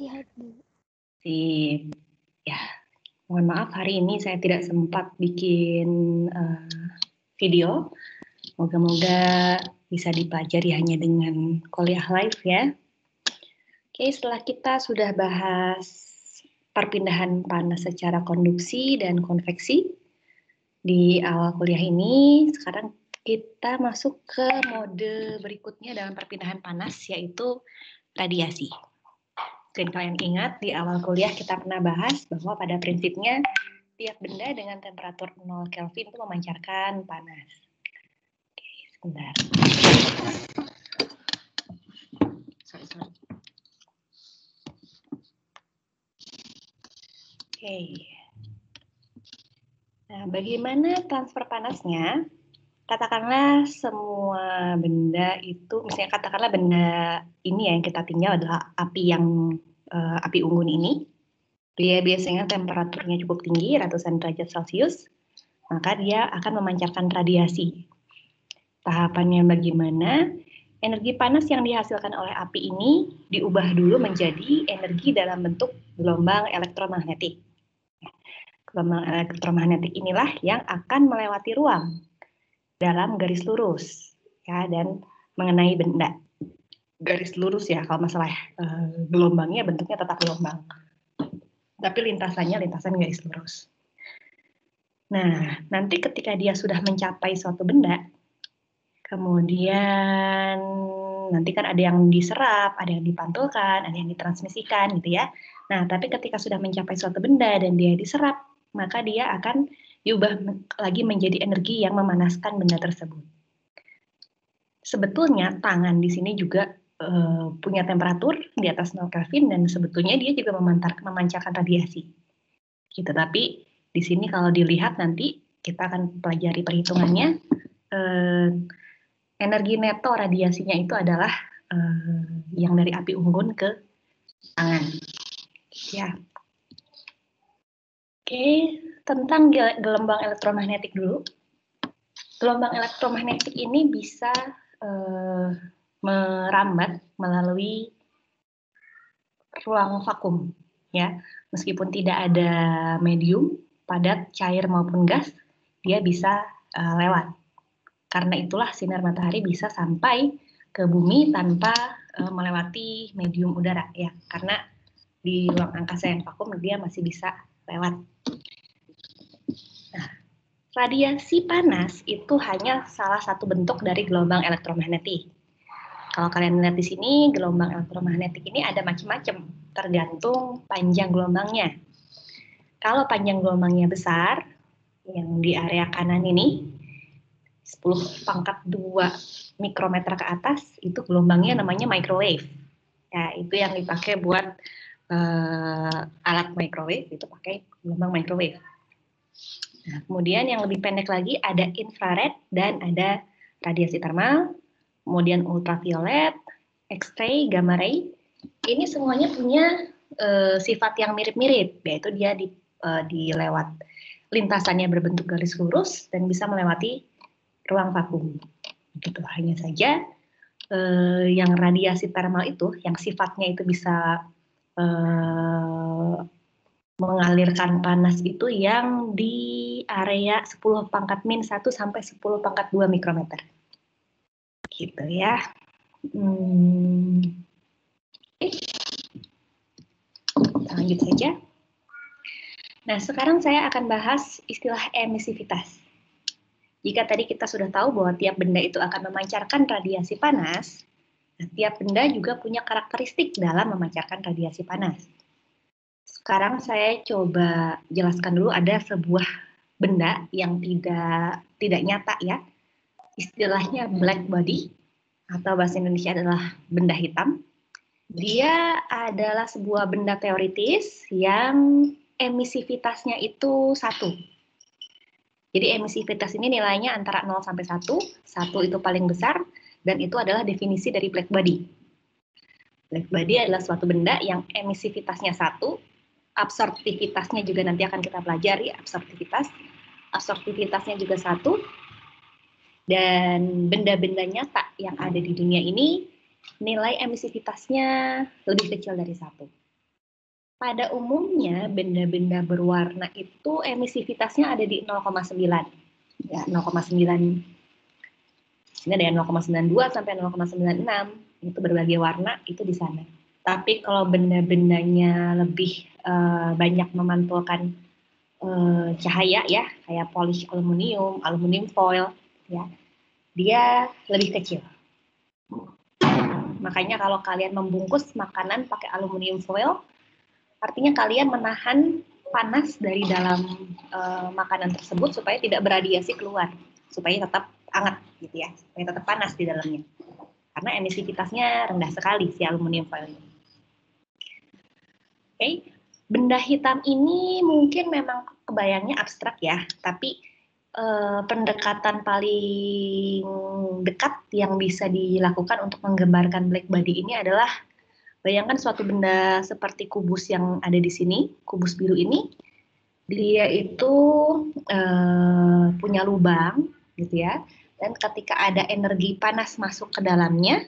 Lihat dulu. Sip. Ya, mohon maaf hari ini saya tidak sempat bikin video. Moga-moga bisa dipelajari hanya dengan kuliah live ya. Oke, setelah kita sudah bahas perpindahan panas secara konduksi dan konveksi di awal kuliah ini, sekarang kita masuk ke mode berikutnya dalam perpindahan panas, yaitu radiasi. Dan kalian ingat di awal kuliah kita pernah bahas bahwa pada prinsipnya tiap benda dengan temperatur 0 Kelvin itu memancarkan panas. Oke, sebentar. Sorry. Oke. Nah, bagaimana transfer panasnya? Katakanlah semua benda itu, misalnya katakanlah benda ini yang kita tinggal adalah api unggun ini. Dia biasanya temperaturnya cukup tinggi, ratusan derajat Celcius, maka dia akan memancarkan radiasi. Tahapannya bagaimana? Energi panas yang dihasilkan oleh api ini diubah dulu menjadi energi dalam bentuk gelombang elektromagnetik. Gelombang elektromagnetik inilah yang akan melewati ruang dalam garis lurus, ya, dan mengenai benda. Garis lurus ya, kalau masalah gelombangnya bentuknya tetap gelombang, tapi lintasannya lintasan garis lurus. Nah, nanti ketika dia sudah mencapai suatu benda, kemudian nanti kan ada yang diserap, ada yang dipantulkan, ada yang ditransmisikan gitu ya. Nah, tapi ketika sudah mencapai suatu benda dan dia diserap, maka dia akan diubah lagi menjadi energi yang memanaskan benda tersebut. Sebetulnya tangan di sini juga punya temperatur di atas 0 Kelvin dan sebetulnya dia juga memancarkan radiasi. Gitu, tapi di sini kalau dilihat nanti kita akan pelajari perhitungannya. Energi neto radiasinya itu adalah yang dari api unggun ke tangan. Ya. Oke, tentang gelombang elektromagnetik dulu. Gelombang elektromagnetik ini bisa merambat melalui ruang vakum, ya. Meskipun tidak ada medium, padat, cair maupun gas, dia bisa lewat. Karena itulah sinar matahari bisa sampai ke bumi tanpa melewati medium udara, ya. Karena di ruang angkasa yang vakum dia masih bisa lewat. Nah, radiasi panas itu hanya salah satu bentuk dari gelombang elektromagnetik. Kalau kalian lihat di sini, gelombang elektromagnetik ini ada macam-macam, tergantung panjang gelombangnya. Kalau panjang gelombangnya besar, yang di area kanan ini, 10 pangkat 2 mikrometer ke atas, itu gelombangnya namanya microwave. Ya, itu yang dipakai buat alat microwave, itu pakai gelombang microwave. Nah, kemudian yang lebih pendek lagi ada infrared dan ada radiasi thermal, kemudian ultraviolet, X-ray, gamma ray. Ini semuanya punya sifat yang mirip-mirip, yaitu dia dilewat lintasannya berbentuk garis lurus dan bisa melewati ruang vakum. Gitu. Hanya saja yang radiasi thermal itu, yang sifatnya itu bisa mengalirkan panas itu yang di area 10 pangkat min 1 sampai 10 pangkat 2 mikrometer. Gitu ya. Kita lanjut saja. Nah, sekarang saya akan bahas istilah emisivitas. Jika tadi kita sudah tahu bahwa tiap benda itu akan memancarkan radiasi panas, nah, tiap benda juga punya karakteristik dalam memancarkan radiasi panas. Sekarang saya coba jelaskan dulu, ada sebuah benda yang tidak nyata ya. Istilahnya black body atau bahasa Indonesia adalah benda hitam. Dia adalah sebuah benda teoritis yang emisivitasnya itu 1. Jadi emisivitas ini nilainya antara 0 sampai 1. 1 itu paling besar dan itu adalah definisi dari black body. Black body adalah suatu benda yang emisivitasnya 1. Absorptivitasnya juga nanti akan kita pelajari, absorptivitasnya juga 1, dan benda-benda nyata yang ada di dunia ini nilai emisivitasnya lebih kecil dari 1. Pada umumnya benda-benda berwarna itu emisivitasnya ada di 0,9. Ya, 0,9. Ini ada yang 0,92 sampai 0,96. Itu berbagai warna itu di sana. Tapi kalau benda-bendanya lebih banyak memantulkan cahaya ya, kayak polish aluminium, aluminium foil, ya, dia lebih kecil. Makanya kalau kalian membungkus makanan pakai aluminium foil, artinya kalian menahan panas dari dalam makanan tersebut supaya tidak beradiasi keluar, supaya tetap hangat gitu ya, supaya tetap panas di dalamnya. Karena emisivitasnya rendah sekali si aluminium foil ini. Oke, benda hitam ini mungkin memang kebayangnya abstrak ya, tapi pendekatan paling dekat yang bisa dilakukan untuk menggambarkan black body ini adalah bayangkan suatu benda seperti kubus yang ada di sini, kubus biru ini, dia itu punya lubang, gitu ya. Dan ketika ada energi panas masuk ke dalamnya,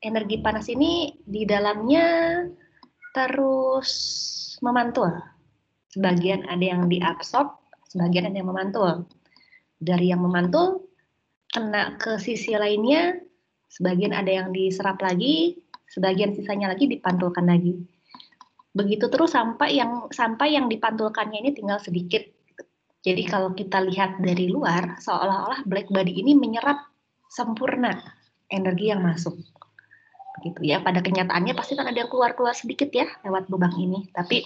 energi panas ini di dalamnya terus memantul. Sebagian ada yang diabsorb, sebagian ada yang memantul. Dari yang memantul, kena ke sisi lainnya, sebagian ada yang diserap lagi, sebagian sisanya lagi dipantulkan lagi. Begitu terus sampai yang dipantulkannya ini tinggal sedikit. Jadi kalau kita lihat dari luar, seolah-olah black body ini menyerap sempurna energi yang masuk. Begitu ya. Pada kenyataannya pasti kan ada yang keluar-keluar sedikit ya lewat lubang ini. Tapi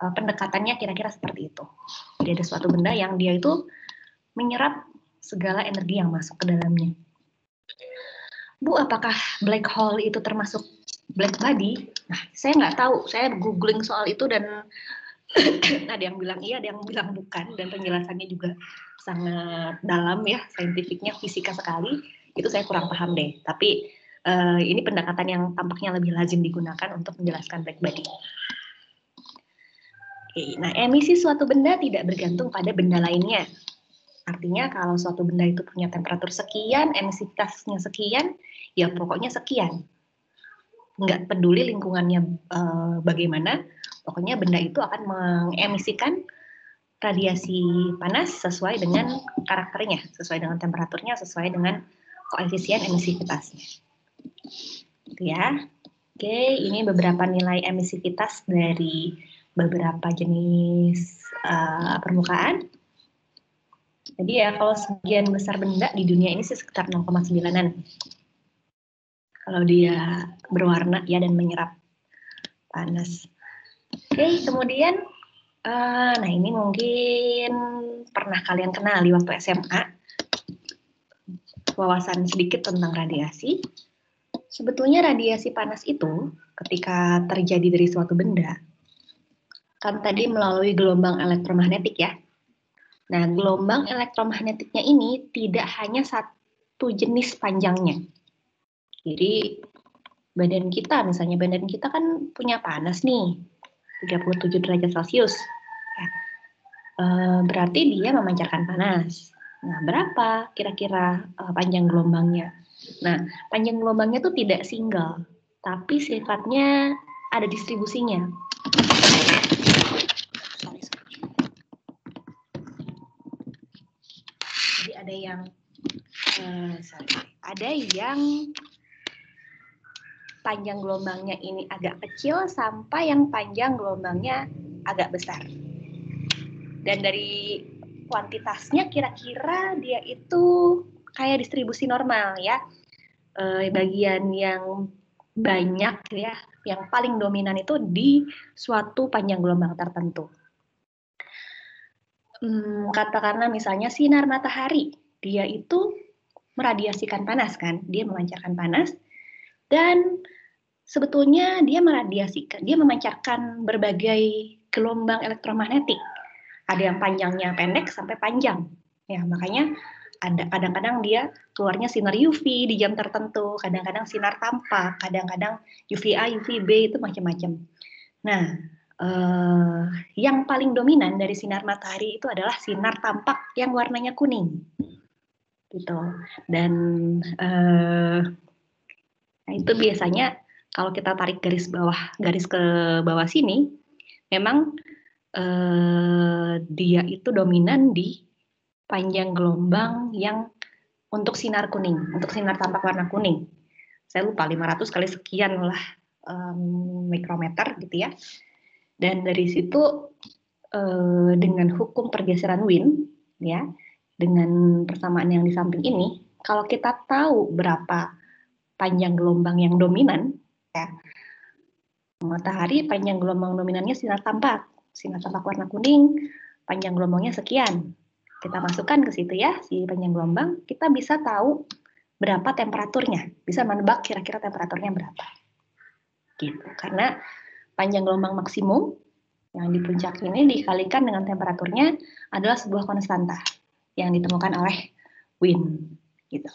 pendekatannya kira-kira seperti itu. Jadi ada suatu benda yang dia itu menyerap segala energi yang masuk ke dalamnya. Bu, apakah black hole itu termasuk black body? Nah, saya nggak tahu. Saya googling soal itu dan ada yang bilang iya, ada yang bilang bukan. Dan penjelasannya juga sangat dalam ya, saintifiknya, fisika sekali. Itu saya kurang paham deh. Tapi ini pendekatan yang tampaknya lebih lazim digunakan untuk menjelaskan black body. Oke, nah emisi suatu benda tidak bergantung pada benda lainnya. Artinya kalau suatu benda itu punya temperatur sekian, emisivitasnya sekian, ya pokoknya sekian. Nggak peduli lingkungannya bagaimana, pokoknya benda itu akan mengemisikan radiasi panas sesuai dengan karakternya, sesuai dengan temperaturnya, sesuai dengan koefisien emisivitasnya. Gitu ya. Oke, ini beberapa nilai emisivitas dari beberapa jenis permukaan. Jadi ya kalau sebagian besar benda di dunia ini sih sekitar 0,9-an. Kalau dia berwarna ya dan menyerap panas. Oke, kemudian nah ini mungkin pernah kalian kenali waktu SMA. Wawasan sedikit tentang radiasi. Sebetulnya radiasi panas itu ketika terjadi dari suatu benda kan tadi melalui gelombang elektromagnetik ya. Nah, gelombang elektromagnetiknya ini tidak hanya satu jenis panjangnya. Jadi badan kita, misalnya badan kita kan punya panas nih, 37 derajat Celcius. Ya. Berarti dia memancarkan panas. Nah, berapa kira-kira panjang gelombangnya? Nah, panjang gelombangnya itu tidak single, tapi sifatnya ada distribusinya. Jadi ada yang panjang gelombangnya ini agak kecil sampai yang panjang gelombangnya agak besar. Dan dari kuantitasnya kira-kira dia itu kayak distribusi normal ya. Bagian yang banyak ya, yang paling dominan itu di suatu panjang gelombang tertentu. Katakanlah misalnya sinar matahari, dia itu meradiasikan panas kan, dia memancarkan panas dan sebetulnya dia memancarkan berbagai gelombang elektromagnetik. Ada yang panjangnya pendek sampai panjang. Ya, makanya ada kadang-kadang dia keluarnya sinar UV di jam tertentu, kadang-kadang sinar tampak, kadang-kadang UVA, UVB itu macam-macam. Nah, yang paling dominan dari sinar matahari itu adalah sinar tampak yang warnanya kuning, gitu. Dan nah itu biasanya kalau kita tarik garis ke bawah sini, memang dia itu dominan di panjang gelombang yang untuk sinar kuning, untuk sinar tampak warna kuning. Saya lupa 500 kali sekian lah mikrometer gitu ya. Dan dari situ dengan hukum pergeseran Wien ya, dengan persamaan yang di samping ini, kalau kita tahu berapa panjang gelombang yang dominan ya, matahari panjang gelombang dominannya sinar tampak warna kuning, panjang gelombangnya sekian. Kita masukkan ke situ ya, si panjang gelombang, kita bisa tahu berapa temperaturnya, bisa menebak kira-kira temperaturnya berapa. Gitu. Karena panjang gelombang maksimum yang di puncak ini dikalikan dengan temperaturnya adalah sebuah konstanta yang ditemukan oleh Wien. Gitu.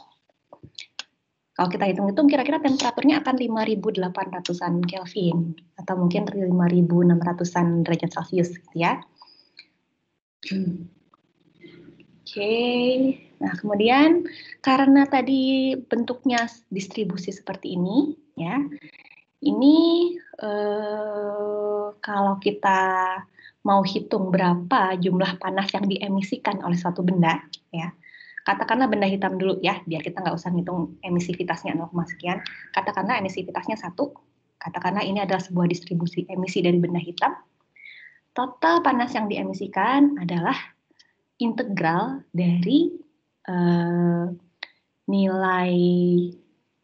Kalau kita hitung-hitung kira-kira temperaturnya akan 5.800-an Kelvin atau mungkin 5.600-an derajat Celcius gitu ya. Oke. Nah, kemudian karena tadi bentuknya distribusi seperti ini ya. Ini kalau kita mau hitung berapa jumlah panas yang diemisikan oleh suatu benda ya. Katakanlah benda hitam dulu ya, biar kita nggak usah ngitung emisivitasnya 0, sekian. Katakanlah emisivitasnya 1. Katakanlah ini adalah sebuah distribusi emisi dari benda hitam. Total panas yang diemisikan adalah integral dari nilai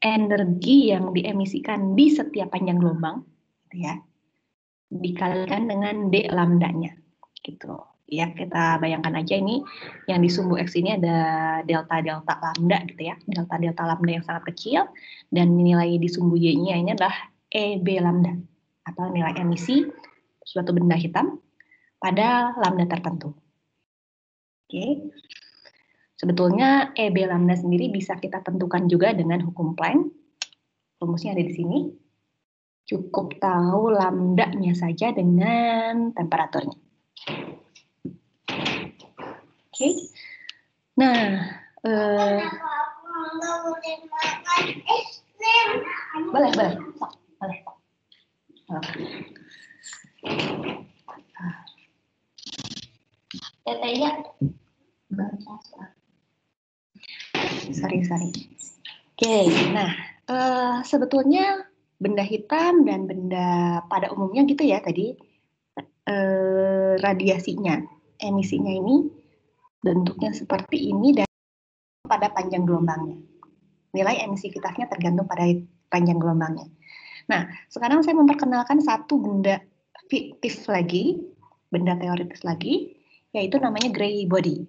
energi yang diemisikan di setiap panjang gelombang, gitu ya, dikalikan dengan d lambdanya, gitu. Ya, kita bayangkan aja ini yang di sumbu X ini ada delta lambda gitu ya, delta lambda yang sangat kecil, dan nilai di sumbu Y-nya ini adalah EB lambda atau nilai emisi suatu benda hitam pada lambda tertentu. Oke. Sebetulnya EB lambda sendiri bisa kita tentukan juga dengan hukum Planck. Rumusnya ada di sini. Cukup tahu lambda-nya saja dengan temperaturnya. Oke. Nah, boleh. Tetenya. Sorry. Oke, nah sebetulnya benda hitam dan benda pada umumnya gitu ya tadi, radiasinya, emisinya ini bentuknya seperti ini dan pada panjang gelombangnya. Nilai emisivitasnya tergantung pada panjang gelombangnya. Nah, sekarang saya memperkenalkan satu benda fiktif lagi, benda teoritis lagi, yaitu namanya gray body.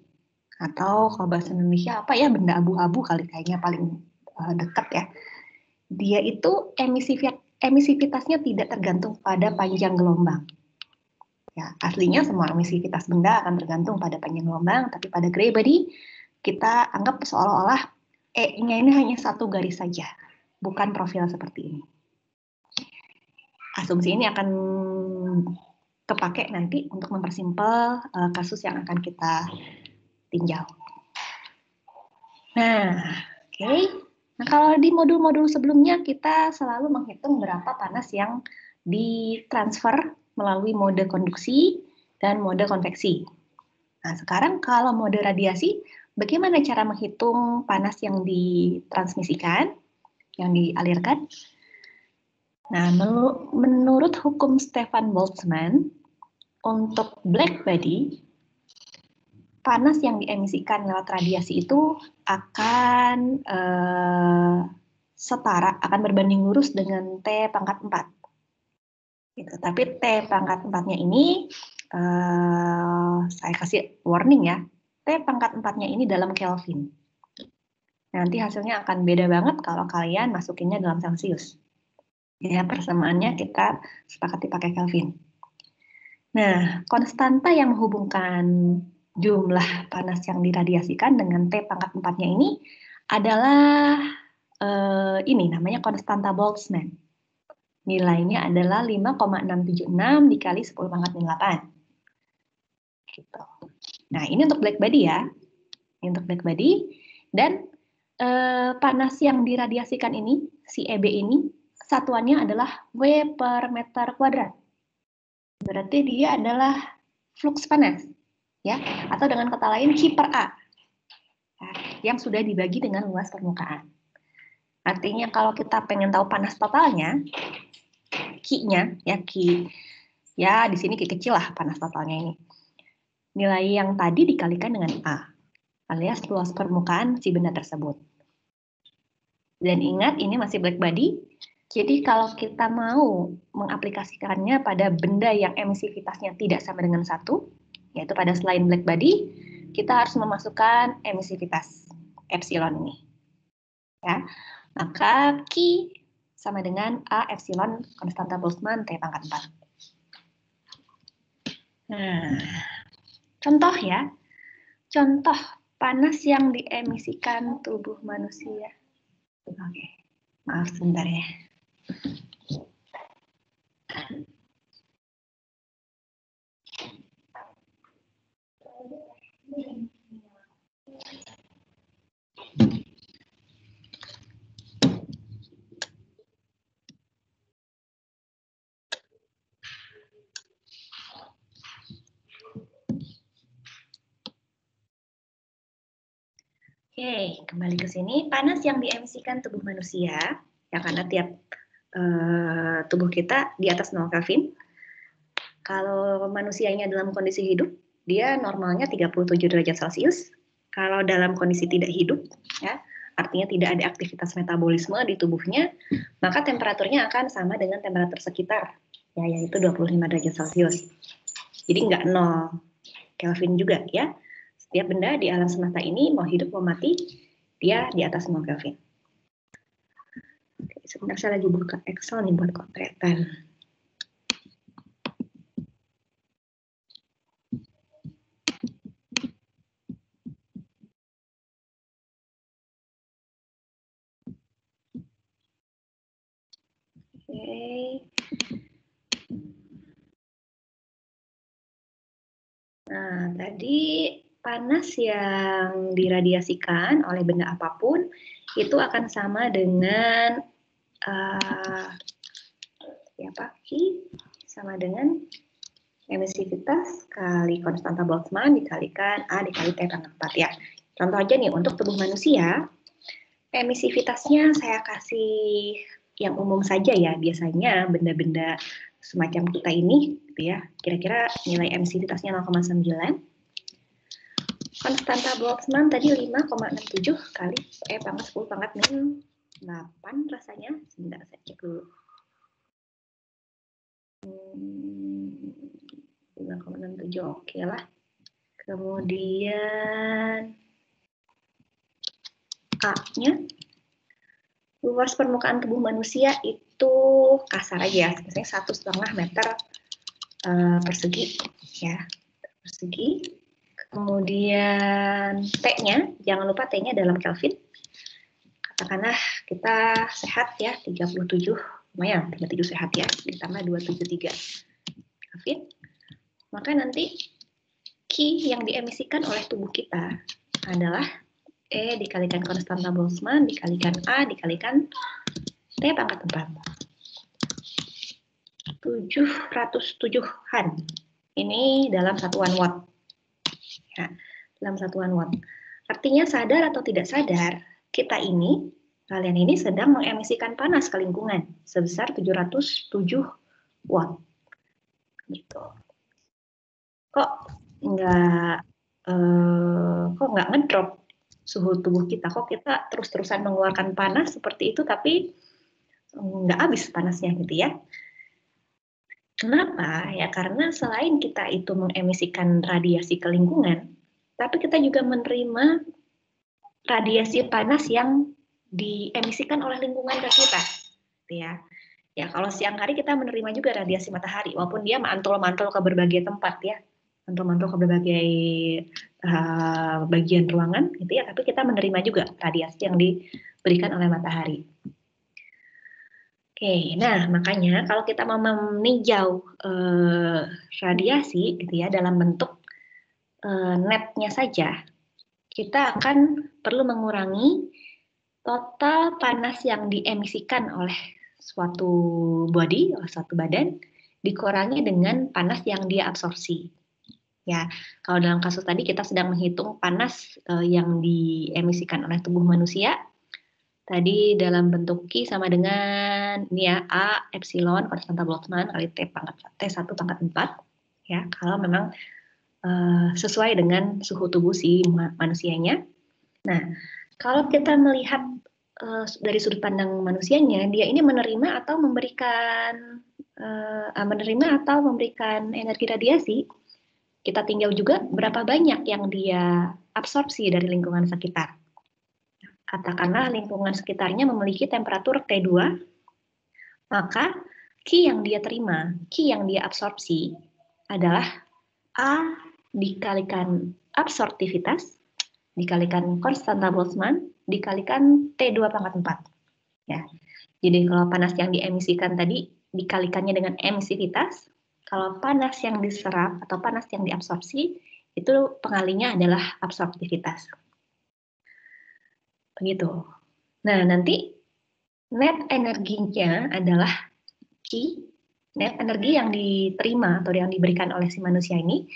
Atau kalau bahasa Indonesia apa ya, benda abu-abu kali kayaknya paling dekat ya. Dia itu emisivitasnya tidak tergantung pada panjang gelombang. Ya, aslinya semua emisivitas benda akan tergantung pada panjang gelombang, tapi pada gray body kita anggap seolah-olah E-nya ini hanya satu garis saja, bukan profil seperti ini. Asumsi ini akan kepake nanti untuk mempersimpel kasus yang akan kita tinjau. Nah, oke. Nah, kalau di modul-modul sebelumnya kita selalu menghitung berapa panas yang ditransfer melalui mode konduksi dan mode konveksi. Nah, sekarang kalau mode radiasi, bagaimana cara menghitung panas yang ditransmisikan, yang dialirkan? Nah, menurut hukum Stefan Boltzmann, untuk black body, panas yang diemisikan lewat radiasi itu akan setara, akan berbanding lurus dengan T pangkat 4. Gitu. Tapi T pangkat 4-nya ini, saya kasih warning ya, T pangkat 4-nya ini dalam Kelvin. Nanti hasilnya akan beda banget kalau kalian masukinnya dalam Celcius. Ya, persamaannya kita sepakati pakai Kelvin. Nah, konstanta yang menghubungkan jumlah panas yang diradiasikan dengan T pangkat 4-nya ini adalah ini namanya konstanta Boltzmann. Nilainya adalah 5,676 dikali 10 pangkat 8. Gitu. Nah, ini untuk black body ya. Ini untuk black body. Dan panas yang diradiasikan ini, si EB ini, satuannya adalah W per meter kuadrat. Berarti dia adalah fluks panas, ya, atau dengan kata lain Q per A, yang sudah dibagi dengan luas permukaan. Artinya kalau kita pengen tahu panas totalnya, Q-nya, ya Q, ya di sini Q kecil lah panas totalnya ini. Nilai yang tadi dikalikan dengan A, alias luas permukaan si benda tersebut. Dan ingat, ini masih black body, jadi kalau kita mau mengaplikasikannya pada benda yang emisivitasnya tidak sama dengan 1, yaitu pada selain black body, kita harus memasukkan emisivitas epsilon ini. Ya, maka Q sama dengan A epsilon konstanta Boltzmann T pangkat 4. Nah, contoh ya, contoh panas yang diemisikan tubuh manusia. Oke, maaf sebentar ya. Oke, kembali ke sini. Panas yang diemisikan tubuh manusia, ya karena tiap tubuh kita di atas 0 Kelvin. Kalau manusianya dalam kondisi hidup, dia normalnya 37 derajat Celcius. Kalau dalam kondisi tidak hidup, ya, artinya tidak ada aktivitas metabolisme di tubuhnya, maka temperaturnya akan sama dengan temperatur sekitar, ya, yaitu 25 derajat Celcius. Jadi nggak 0 Kelvin juga, ya. Setiap benda di alam semesta ini, mau hidup mau mati, dia di atas 0 Kelvin. Oke, sebentar saya lagi buka Excel nih buat kontekan. Oke. Nah, tadi panas yang diradiasikan oleh benda apapun itu akan sama dengan sama dengan emisivitas kali konstanta Boltzmann dikalikan A dikali T pangkat 4 ya. Contoh aja nih untuk tubuh manusia, emisivitasnya saya kasih yang umum saja ya. Biasanya benda-benda semacam kita ini, gitu ya, kira-kira nilai emisivitasnya 0,9. Konstanta Boltzmann tadi 5,67 kali E pangkat 10 pangkat min 8 rasanya. Sebentar saya cek dulu. 5,67 oke lah. Kemudian A-nya, luas permukaan tubuh manusia itu kasar aja, misalnya 1,5 meter persegi, ya, persegi. Kemudian T-nya, jangan lupa T-nya dalam Kelvin. Katakanlah kita sehat ya, 37, lumayan 37 sehat ya, ditambah 273 Kelvin. Maka nanti Q yang diemisikan oleh tubuh kita adalah E dikalikan konstanta Boltzmann dikalikan A dikalikan T pangkat 4. 707-an. Ini dalam satuan watt. Ya, dalam satuan watt. Artinya sadar atau tidak sadar, kalian ini sedang mengemisikan panas ke lingkungan sebesar 707 watt. Gitu. Kok nggak ngedrop suhu tubuh kita? Kok kita terus-terusan mengeluarkan panas seperti itu, tapi nggak habis panasnya gitu ya? Kenapa? Ya karena selain kita itu mengemisikan radiasi ke lingkungan, tapi kita juga menerima radiasi panas yang diemisikan oleh lingkungan ke kita, gitu ya. Ya kalau siang hari kita menerima juga radiasi matahari, walaupun dia mantul-mantul ke berbagai tempat ya, mantul-mantul ke berbagai bagian ruangan, gitu ya. Tapi kita menerima juga radiasi yang diberikan oleh matahari. Oke, nah makanya kalau kita mau meninjau radiasi gitu ya dalam bentuk netnya saja, kita akan perlu mengurangi total panas yang diemisikan oleh suatu body, suatu badan, dikurangi dengan panas yang dia absorpsi. Ya, kalau dalam kasus tadi kita sedang menghitung panas yang diemisikan oleh tubuh manusia. Tadi dalam bentuk Q sama dengan ini ya, A epsilon konstanta Boltzmann kali T1 pangkat 4. Ya, kalau memang sesuai dengan suhu tubuh si manusianya. Nah, kalau kita melihat dari sudut pandang manusianya, dia ini menerima atau memberikan energi radiasi. Kita tinjau juga berapa banyak yang dia absorpsi dari lingkungan sekitar. Katakanlah lingkungan sekitarnya memiliki temperatur T2, maka Q yang dia terima, Q yang dia absorpsi adalah A dikalikan absorptivitas, dikalikan konstanta Boltzmann, dikalikan T2 pangkat 4. Ya. Jadi kalau panas yang diemisikan tadi dikalikannya dengan emisivitas, kalau panas yang diserap atau panas yang diabsorpsi, itu pengalinya adalah absorptivitas. Begitu. Nah, nanti net energinya adalah Q, net energi yang diterima atau yang diberikan oleh si manusia ini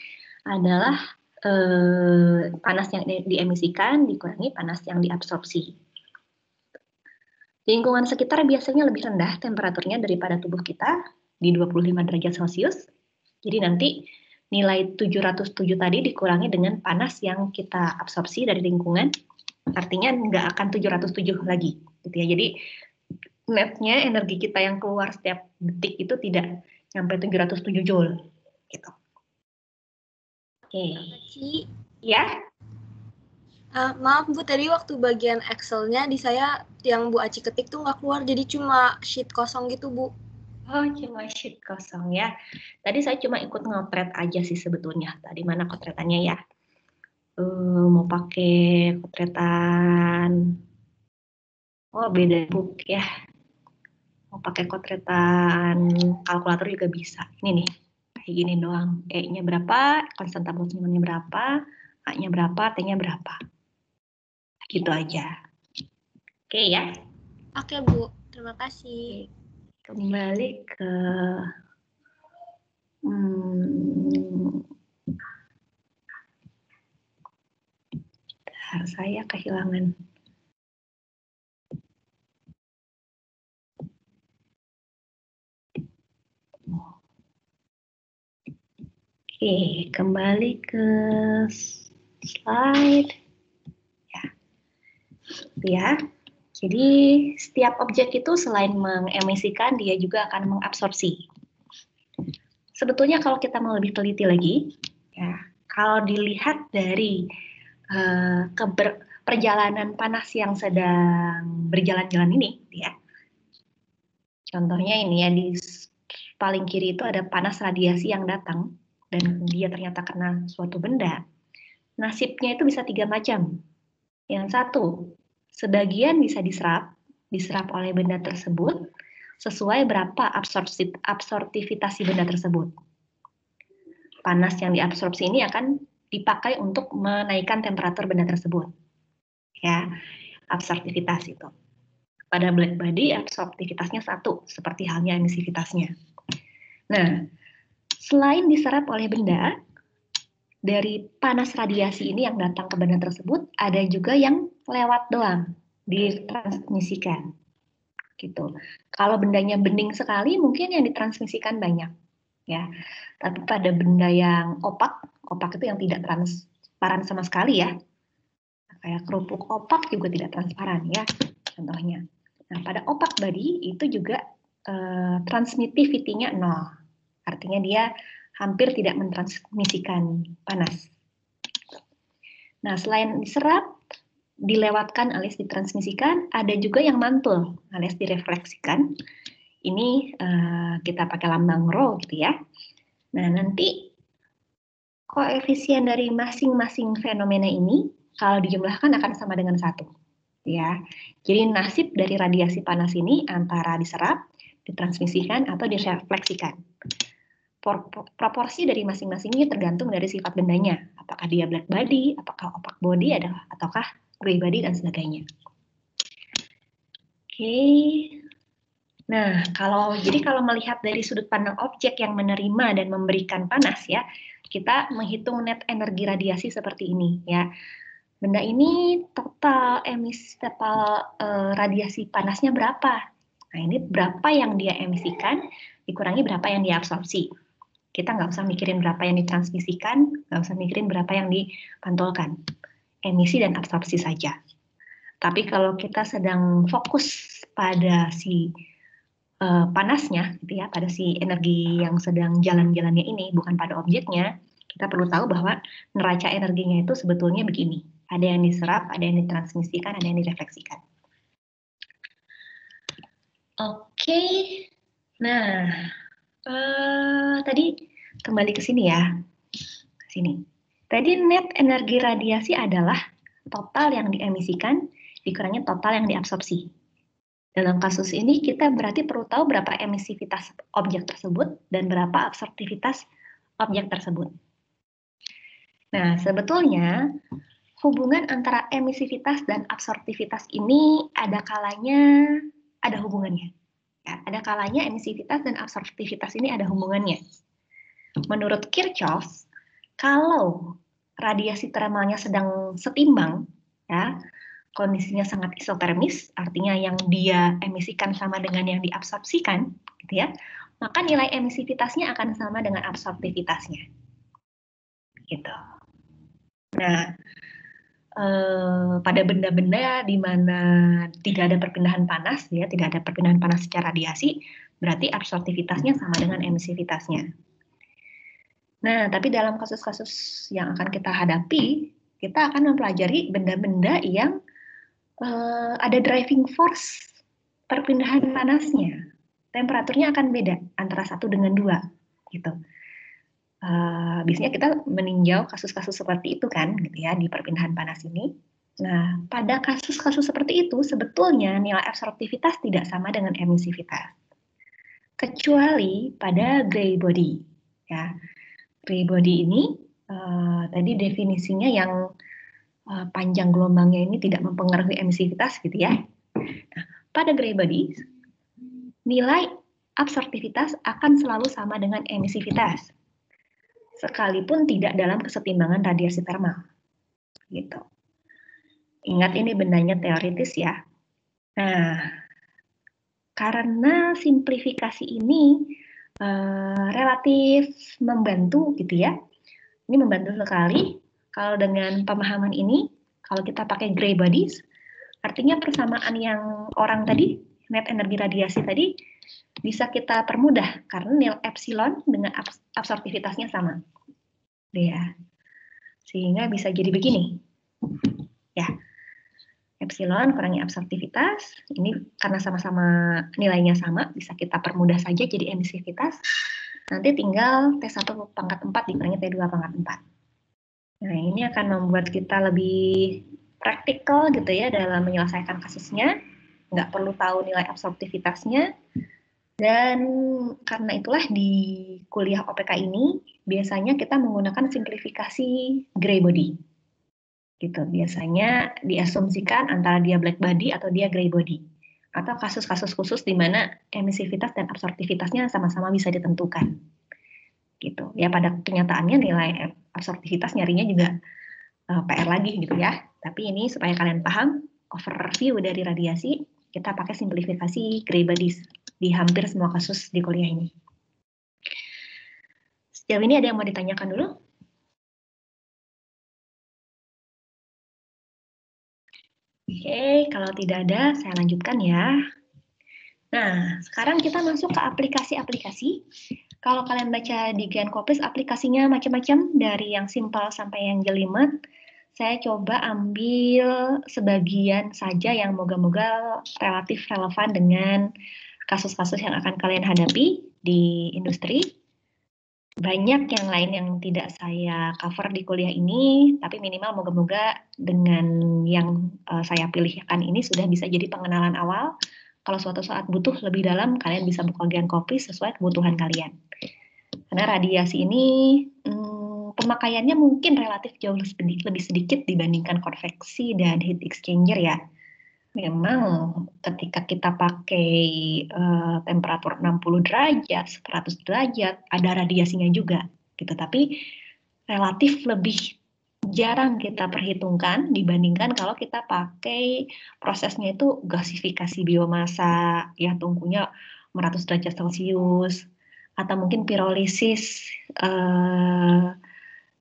adalah panas yang diemisikan dikurangi panas yang diabsorpsi. Lingkungan sekitar biasanya lebih rendah temperaturnya daripada tubuh kita, di 25 derajat Celcius. Jadi nanti nilai 707 tadi dikurangi dengan panas yang kita absorpsi dari lingkungan, artinya nggak akan 707 lagi. Gitu ya. Jadi netnya energi kita yang keluar setiap detik itu tidak sampai 707 joule. Gitu. Oke. Ya. Maaf Bu, tadi waktu bagian Excel-nya di saya yang Bu Aci ketik tuh nggak keluar, jadi cuma sheet kosong gitu Bu. Oh, cuma sheet kosong ya. Tadi saya cuma ikut ngotret aja sih sebetulnya. Tadi mana kotretannya ya? Mau pakai kotretan. Oh, beda book ya. Mau pakai kotretan kalkulator juga bisa. Ini nih, kayak gini doang. E-nya berapa, konstanta Boltzmann-nya berapa, A-nya berapa, T-nya berapa. Gitu aja. Oke ya. Oke Bu, terima kasih. Kembali ke saya kehilangan. Oke, kembali ke slide. Ya. Jadi setiap objek itu selain mengemisikan, dia juga akan mengabsorpsi. Sebetulnya kalau kita mau lebih teliti lagi, ya, kalau dilihat dari perjalanan panas yang sedang berjalan-jalan ini, ya. Contohnya ini ya, di paling kiri itu ada panas radiasi yang datang, dan dia ternyata kena suatu benda. Nasibnya itu bisa 3 macam. Yang satu, sebagian bisa diserap oleh benda tersebut sesuai berapa absorptivitas benda tersebut. Panas yang diabsorpsi ini akan dipakai untuk menaikkan temperatur benda tersebut. Ya, absorptivitas itu. Pada black body absorptivitasnya 1, seperti halnya emisivitasnya. Nah, selain diserap oleh benda, dari panas radiasi ini yang datang ke benda tersebut, ada juga yang lewat doang, ditransmisikan. Gitu. Kalau bendanya bening sekali, mungkin yang ditransmisikan banyak. Ya. Tapi pada benda yang opak itu yang tidak transparan sama sekali ya. Kayak kerupuk opak juga tidak transparan ya, contohnya. Nah, pada opak body itu juga transmittivity-nya 0. Artinya dia hampir tidak mentransmisikan panas. Nah, selain diserap, dilewatkan alias ditransmisikan, ada juga yang mantul alias direfleksikan. Ini kita pakai lambang rho gitu ya. Nah, nanti koefisien dari masing-masing fenomena ini kalau dijumlahkan akan sama dengan 1. Ya. Jadi nasib dari radiasi panas ini antara diserap, ditransmisikan atau direfleksikan. Proporsi dari masing-masing ini tergantung dari sifat bendanya. Apakah dia black body, apakah opak body, ataukah gray body, dan sebagainya. Oke. Nah, jadi kalau melihat dari sudut pandang objek yang menerima dan memberikan panas ya, kita menghitung net energi radiasi seperti ini ya. Benda ini total radiasi panasnya berapa? Nah, ini berapa yang dia emisikan dikurangi berapa yang dia absorpsi. Kita nggak usah mikirin berapa yang ditransmisikan, nggak usah mikirin berapa yang dipantulkan. Emisi dan absorpsi saja. Tapi kalau kita sedang fokus pada si panasnya, gitu ya, pada si energi yang sedang jalan-jalannya ini, bukan pada objeknya, kita perlu tahu bahwa neraca energinya itu sebetulnya begini. Ada yang diserap, ada yang ditransmisikan, ada yang direfleksikan. Oke, nah tadi kembali ke sini ya, ke sini. Tadi net energi radiasi adalah total yang diemisikan dikurangi total yang diabsorpsi. Dalam kasus ini kita berarti perlu tahu berapa emisivitas objek tersebut dan berapa absorptivitas objek tersebut. Nah, sebetulnya hubungan antara emisivitas dan absorptivitas ini ada kalanya ada hubungannya. Ya, ada kalanya emisivitas dan absorptivitas ini ada hubungannya. Menurut Kirchhoff, kalau radiasi thermalnya sedang setimbang, ya, kondisinya sangat isotermis, artinya yang dia emisikan sama dengan yang diabsorpsikan, gitu ya, maka nilai emisivitasnya akan sama dengan absorptivitasnya. Gitu. Nah, pada benda-benda di mana tidak ada perpindahan panas, ya, tidak ada perpindahan panas secara radiasi, berarti absorptivitasnya sama dengan emisivitasnya. Nah, tapi dalam kasus-kasus yang akan kita hadapi, kita akan mempelajari benda-benda yang ada driving force perpindahan panasnya. Temperaturnya akan beda antara 1 dengan 2, gitu. Biasanya kita meninjau kasus-kasus seperti itu kan, gitu ya, di perpindahan panas ini. Nah, pada kasus-kasus seperti itu, sebetulnya nilai absorptivitas tidak sama dengan emisivitas. Kecuali pada gray body. Ya. Gray body ini, tadi definisinya yang panjang gelombangnya ini tidak mempengaruhi emisivitas gitu ya. Nah, pada gray body, nilai absorptivitas akan selalu sama dengan emisivitas, sekalipun tidak dalam kesetimbangan radiasi thermal. Gitu. Ingat ini bendanya teoritis ya. Nah, karena simplifikasi ini relatif membantu gitu ya. Ini membantu sekali. Kalau dengan pemahaman ini, kalau kita pakai gray bodies, artinya persamaan yang orang tadi, net energi radiasi tadi, bisa kita permudah karena nilai epsilon dengan absorptivitasnya sama. Ya. Sehingga bisa jadi begini. Ya. Epsilon kurangi absorptivitas, ini karena sama-sama nilainya sama, bisa kita permudah saja jadi emisivitas. Nanti tinggal T1 pangkat 4 dikurangi T2 pangkat 4. Nah, ini akan membuat kita lebih praktikal gitu ya dalam menyelesaikan kasusnya. Nggak perlu tahu nilai absorptivitasnya. Dan karena itulah di kuliah OPK ini, biasanya kita menggunakan simplifikasi gray body. Gitu. Biasanya diasumsikan antara dia black body atau dia gray body. Atau kasus-kasus khusus di mana emisivitas dan absorptivitasnya sama-sama bisa ditentukan. Gitu. Ya pada kenyataannya nilai absorptivitas nyarinya juga PR lagi gitu ya. Tapi ini supaya kalian paham overview dari radiasi, kita pakai simplifikasi gray bodies di hampir semua kasus di kuliah ini. Sejauh ini ada yang mau ditanyakan dulu? Oke, kalau tidak ada, saya lanjutkan ya. Nah, sekarang kita masuk ke aplikasi-aplikasi. Kalau kalian baca di Genkopis, aplikasinya macam-macam, dari yang simpel sampai yang jelimet. Saya coba ambil sebagian saja yang moga-moga relatif relevan dengan kasus-kasus yang akan kalian hadapi di industri. Banyak yang lain yang tidak saya cover di kuliah ini, tapi minimal moga-moga dengan yang saya pilihkan ini sudah bisa jadi pengenalan awal. Kalau suatu saat butuh lebih dalam, kalian bisa buka Genkopis sesuai kebutuhan kalian. Karena radiasi ini pemakaiannya mungkin relatif jauh lebih sedikit dibandingkan konveksi dan heat exchanger ya. memang ketika kita pakai temperatur 60 derajat, 100 derajat, ada radiasinya juga gitu. Tapi relatif lebih jarang kita perhitungkan dibandingkan kalau kita pakai prosesnya itu gasifikasi biomasa, ya tungkunya 100 derajat Celcius, atau mungkin pirolisis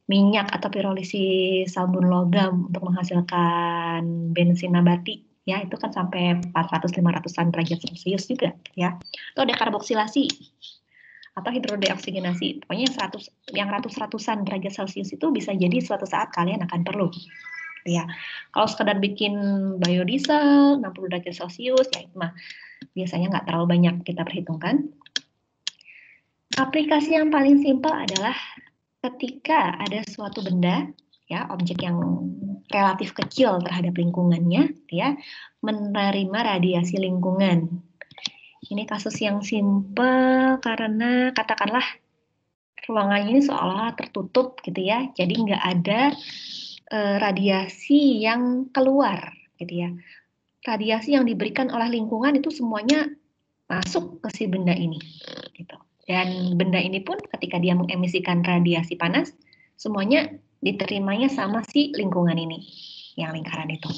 minyak atau pirolisis sabun logam untuk menghasilkan bensin nabati, ya itu kan sampai 400-500an derajat Celcius juga, ya. Itu ada karboksilasi atau hidrodeoksigenasi. Pokoknya yang ratus-ratusan derajat Celcius itu bisa jadi suatu saat kalian akan perlu. Ya, kalau sekedar bikin biodiesel 60 derajat Celcius, ya itu mah biasanya nggak terlalu banyak kita perhitungkan. Aplikasi yang paling simpel adalah ketika ada suatu benda, ya objek yang relatif kecil terhadap lingkungannya, ya menerima radiasi lingkungan. Ini kasus yang simpel karena katakanlah ruangannya ini seolah tertutup gitu ya, jadi nggak ada radiasi yang keluar gitu ya. Radiasi yang diberikan oleh lingkungan itu semuanya masuk ke si benda ini gitu. Dan benda ini pun ketika dia mengemisikan radiasi panas, semuanya diterimanya sama si lingkungan ini, yang lingkaran itu.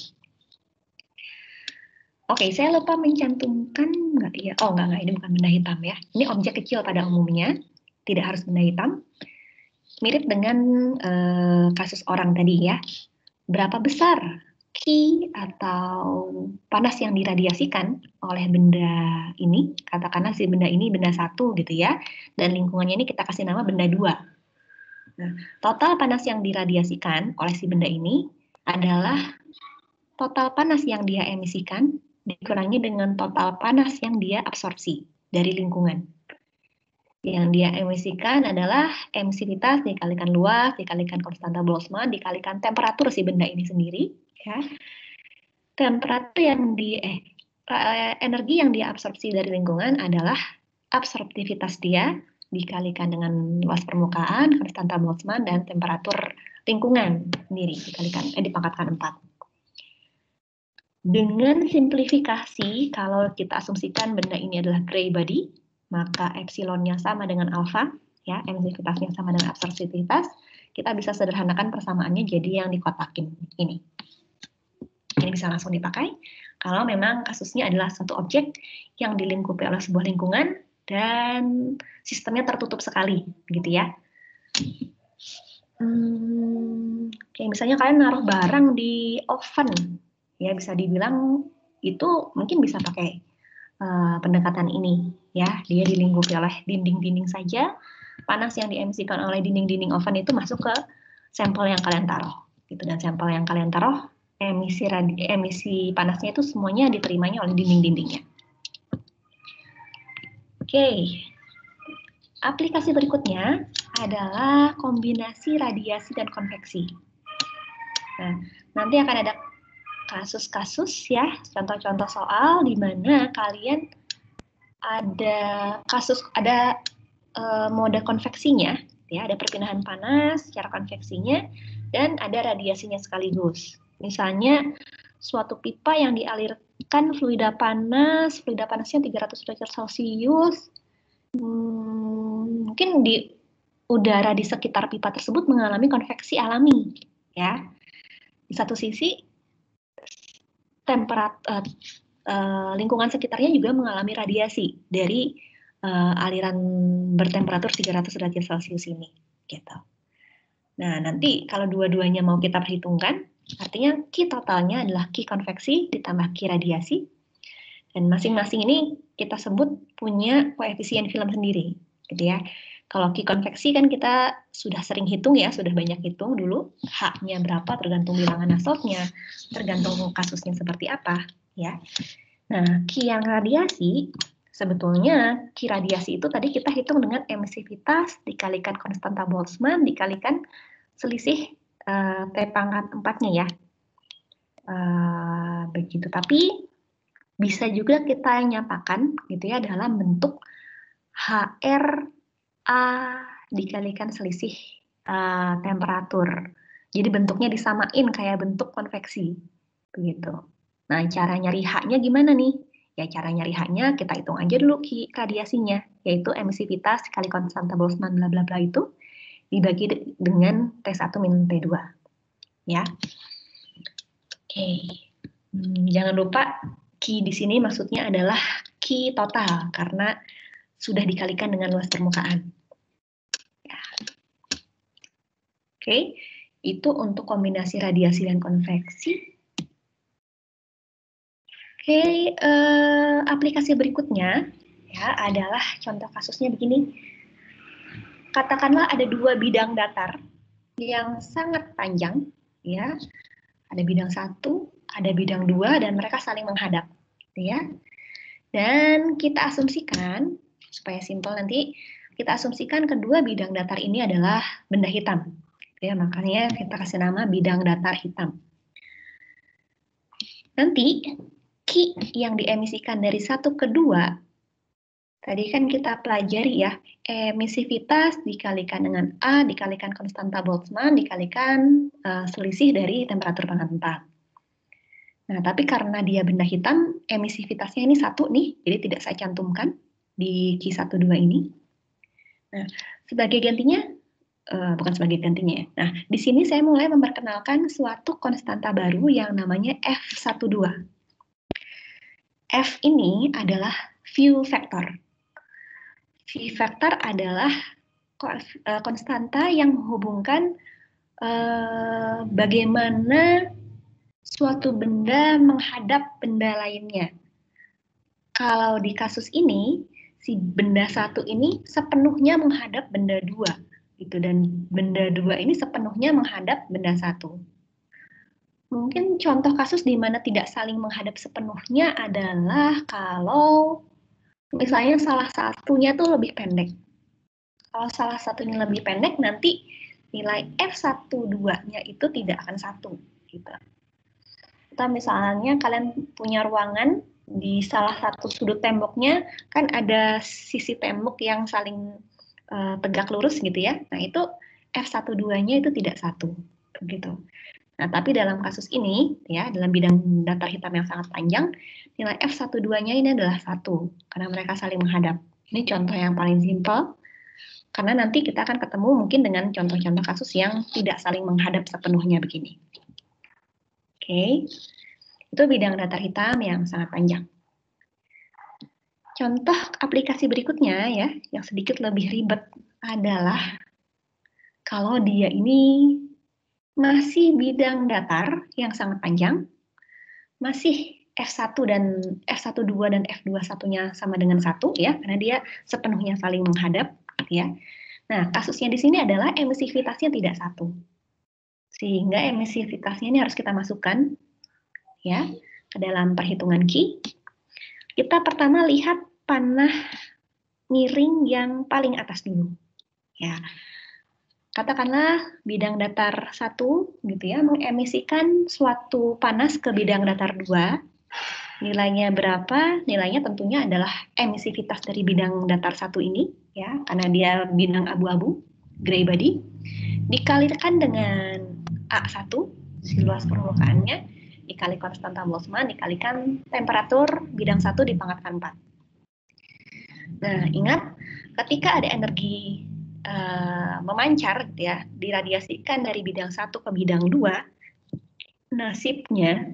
Oke, saya lupa mencantumkan, nggak ya? Oh, nggak, ini bukan benda hitam ya. Ini objek kecil pada umumnya, tidak harus benda hitam. Mirip dengan kasus orang tadi ya. Berapa besar Ki atau panas yang diradiasikan oleh benda ini, katakanlah si benda ini benda 1 gitu ya, dan lingkungannya ini kita kasih nama benda 2. Nah, total panas yang diradiasikan oleh si benda ini adalah total panas yang dia emisikan dikurangi dengan total panas yang dia absorpsi dari lingkungan. Yang dia emisikan adalah emisivitas dikalikan luas, dikalikan konstanta Boltzmann, dikalikan temperatur si benda ini sendiri. Ya. Temperatur yang energi yang dia absorpsi dari lingkungan adalah absorptivitas dia dikalikan dengan luas permukaan, konstanta Boltzmann, dan temperatur lingkungan sendiri dipangkatkan 4. Dengan simplifikasi, kalau kita asumsikan benda ini adalah gray body, maka epsilonnya sama dengan alfa, ya, emisivitasnya sama dengan absorptivitas, kita bisa sederhanakan persamaannya jadi yang dikotakin ini. Ini bisa langsung dipakai kalau memang kasusnya adalah satu objek yang dilingkupi oleh sebuah lingkungan dan sistemnya tertutup sekali, gitu ya. Kayak misalnya kalian naruh barang di oven, ya bisa dibilang itu mungkin bisa pakai pendekatan ini, ya. Dia dilingkupi oleh dinding-dinding saja, panas yang diemisikan oleh dinding-dinding oven itu masuk ke sampel yang kalian taruh, gitu. Dan sampel yang kalian taruh emisi panasnya itu semuanya diterimanya oleh dinding-dindingnya. Oke, aplikasi berikutnya adalah kombinasi radiasi dan konveksi. Nah, nanti akan ada kasus-kasus ya, contoh-contoh soal di mana kalian ada mode konveksinya, ya, ada perpindahan panas secara konveksinya dan ada radiasinya sekaligus. Misalnya suatu pipa yang dialirkan fluida panasnya 300 derajat Celcius, mungkin di udara di sekitar pipa tersebut mengalami konveksi alami, ya. Di satu sisi lingkungan sekitarnya juga mengalami radiasi dari aliran bertemperatur 300 derajat Celcius ini, gitu. Nah, nanti kalau dua-duanya mau kita perhitungkan, artinya Q totalnya adalah Q konveksi ditambah Q radiasi, dan masing-masing ini kita sebut punya koefisien film sendiri, gitu ya. Kalau Q konveksi kan kita sudah sering hitung ya, sudah banyak hitung dulu, H-nya berapa tergantung bilangan Nastoltnya, tergantung kasusnya seperti apa, ya. Nah, Q yang radiasi, sebetulnya Q radiasi itu tadi kita hitung dengan emisivitas dikalikan konstanta Boltzmann dikalikan selisih T pangkat 4-nya ya. Begitu, tapi bisa juga kita nyatakan gitu ya dalam bentuk HRA dikalikan selisih temperatur. Jadi bentuknya disamain kayak bentuk konveksi, begitu. Nah, cara nyari H-nya gimana nih? Ya, cara nyari H-nya kita hitung aja dulu radiasinya, yaitu emisivitas kali konstanta Boltzmann bla bla bla itu dibagi dengan T1 minus T2. Ya. Oke. Jangan lupa Q di sini maksudnya adalah Q total karena sudah dikalikan dengan luas permukaan. Ya. Oke, itu untuk kombinasi radiasi dan konveksi. Oke, aplikasi berikutnya ya adalah contoh kasusnya begini. Katakanlah ada dua bidang datar yang sangat panjang, ya. Ada bidang 1, ada bidang 2, dan mereka saling menghadap, ya. Dan kita asumsikan supaya simpel nanti kita asumsikan kedua bidang datar ini adalah benda hitam, ya. Makanya kita kasih nama bidang datar hitam. Nanti Q yang diemisikan dari 1 ke 2, tadi kan kita pelajari ya, emisivitas dikalikan dengan A, dikalikan konstanta Boltzmann, dikalikan selisih dari temperatur pangkat 4. Nah, tapi karena dia benda hitam, emisivitasnya ini 1 nih, jadi tidak saya cantumkan di Q12 ini. Nah, sebagai gantinya, bukan sebagai gantinya ya. Nah, di sini saya mulai memperkenalkan suatu konstanta baru yang namanya F12. F ini adalah view factor. View factor adalah konstanta yang menghubungkan bagaimana suatu benda menghadap benda lainnya. Kalau di kasus ini, si benda 1 ini sepenuhnya menghadap benda 2. Gitu, dan benda 2 ini sepenuhnya menghadap benda 1. Mungkin contoh kasus di mana tidak saling menghadap sepenuhnya adalah kalau misalnya salah satunya tuh lebih pendek. Kalau salah satunya lebih pendek, nanti nilai F12-nya itu tidak akan 1. Gitu. Atau misalnya kalian punya ruangan, di salah satu sudut temboknya kan ada sisi tembok yang saling tegak lurus gitu ya. Nah itu F12-nya itu tidak 1. Begitu. Nah, tapi dalam kasus ini, ya, dalam bidang datar hitam yang sangat panjang, nilai F12-nya ini adalah 1, karena mereka saling menghadap. Ini contoh yang paling simpel, karena nanti kita akan ketemu mungkin dengan contoh-contoh kasus yang tidak saling menghadap sepenuhnya begini. Oke, itu bidang datar hitam yang sangat panjang. Contoh aplikasi berikutnya, ya, yang sedikit lebih ribet adalah kalau dia ini masih bidang datar yang sangat panjang, masih F1 dan F12 dan F21-nya sama dengan 1 ya, karena dia sepenuhnya saling menghadap ya. Nah, kasusnya di sini adalah emisivitasnya tidak 1. Sehingga emisivitasnya ini harus kita masukkan ya ke dalam perhitungan Q. Kita pertama lihat panah miring yang paling atas dulu. Ya. Katakanlah bidang datar 1 gitu ya, mengemisikan suatu panas ke bidang datar 2. Nilainya berapa? Nilainya tentunya adalah emisivitas dari bidang datar 1 ini ya, karena dia bidang abu-abu, gray body, dikalikan dengan A1, si luas permukaannya, dikali konstanta Boltzmann, dikalikan temperatur bidang 1 di pangkat 4. Nah, ingat ketika ada energi memancar ya, diradiasikan dari bidang 1 ke bidang 2, nasibnya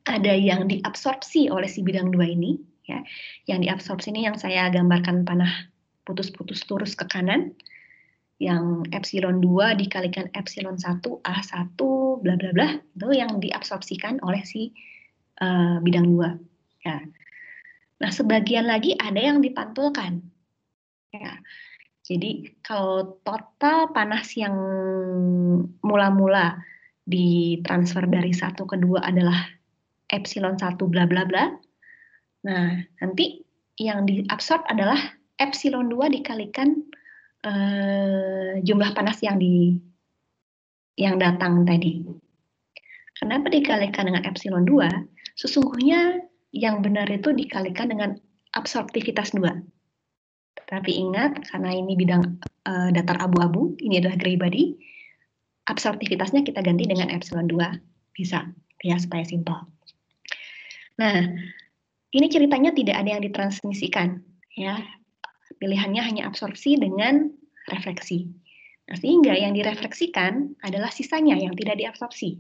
ada yang diabsorpsi oleh si bidang 2 ini ya. Yang diabsorpsi ini yang saya gambarkan panah putus-putus lurus ke kanan, yang epsilon 2 dikalikan epsilon 1 A1 bla bla bla, itu yang diabsorpsikan oleh si bidang 2 ya. Nah, sebagian lagi ada yang dipantulkan ya. Jadi kalau total panas yang mula-mula ditransfer dari 1 ke 2 adalah epsilon 1 bla bla bla. Nah, nanti yang diabsorb adalah epsilon 2 dikalikan jumlah panas yang datang tadi. Kenapa dikalikan dengan epsilon 2? Sesungguhnya yang benar itu dikalikan dengan absorptivitas 2. Tapi ingat, karena ini bidang datar abu-abu, ini adalah gray body, absorptivitasnya kita ganti dengan epsilon 2. Bisa, ya, supaya simpel. Nah, ini ceritanya tidak ada yang ditransmisikan, ya. Pilihannya hanya absorpsi dengan refleksi. Nah, sehingga yang direfleksikan adalah sisanya yang tidak diabsorpsi,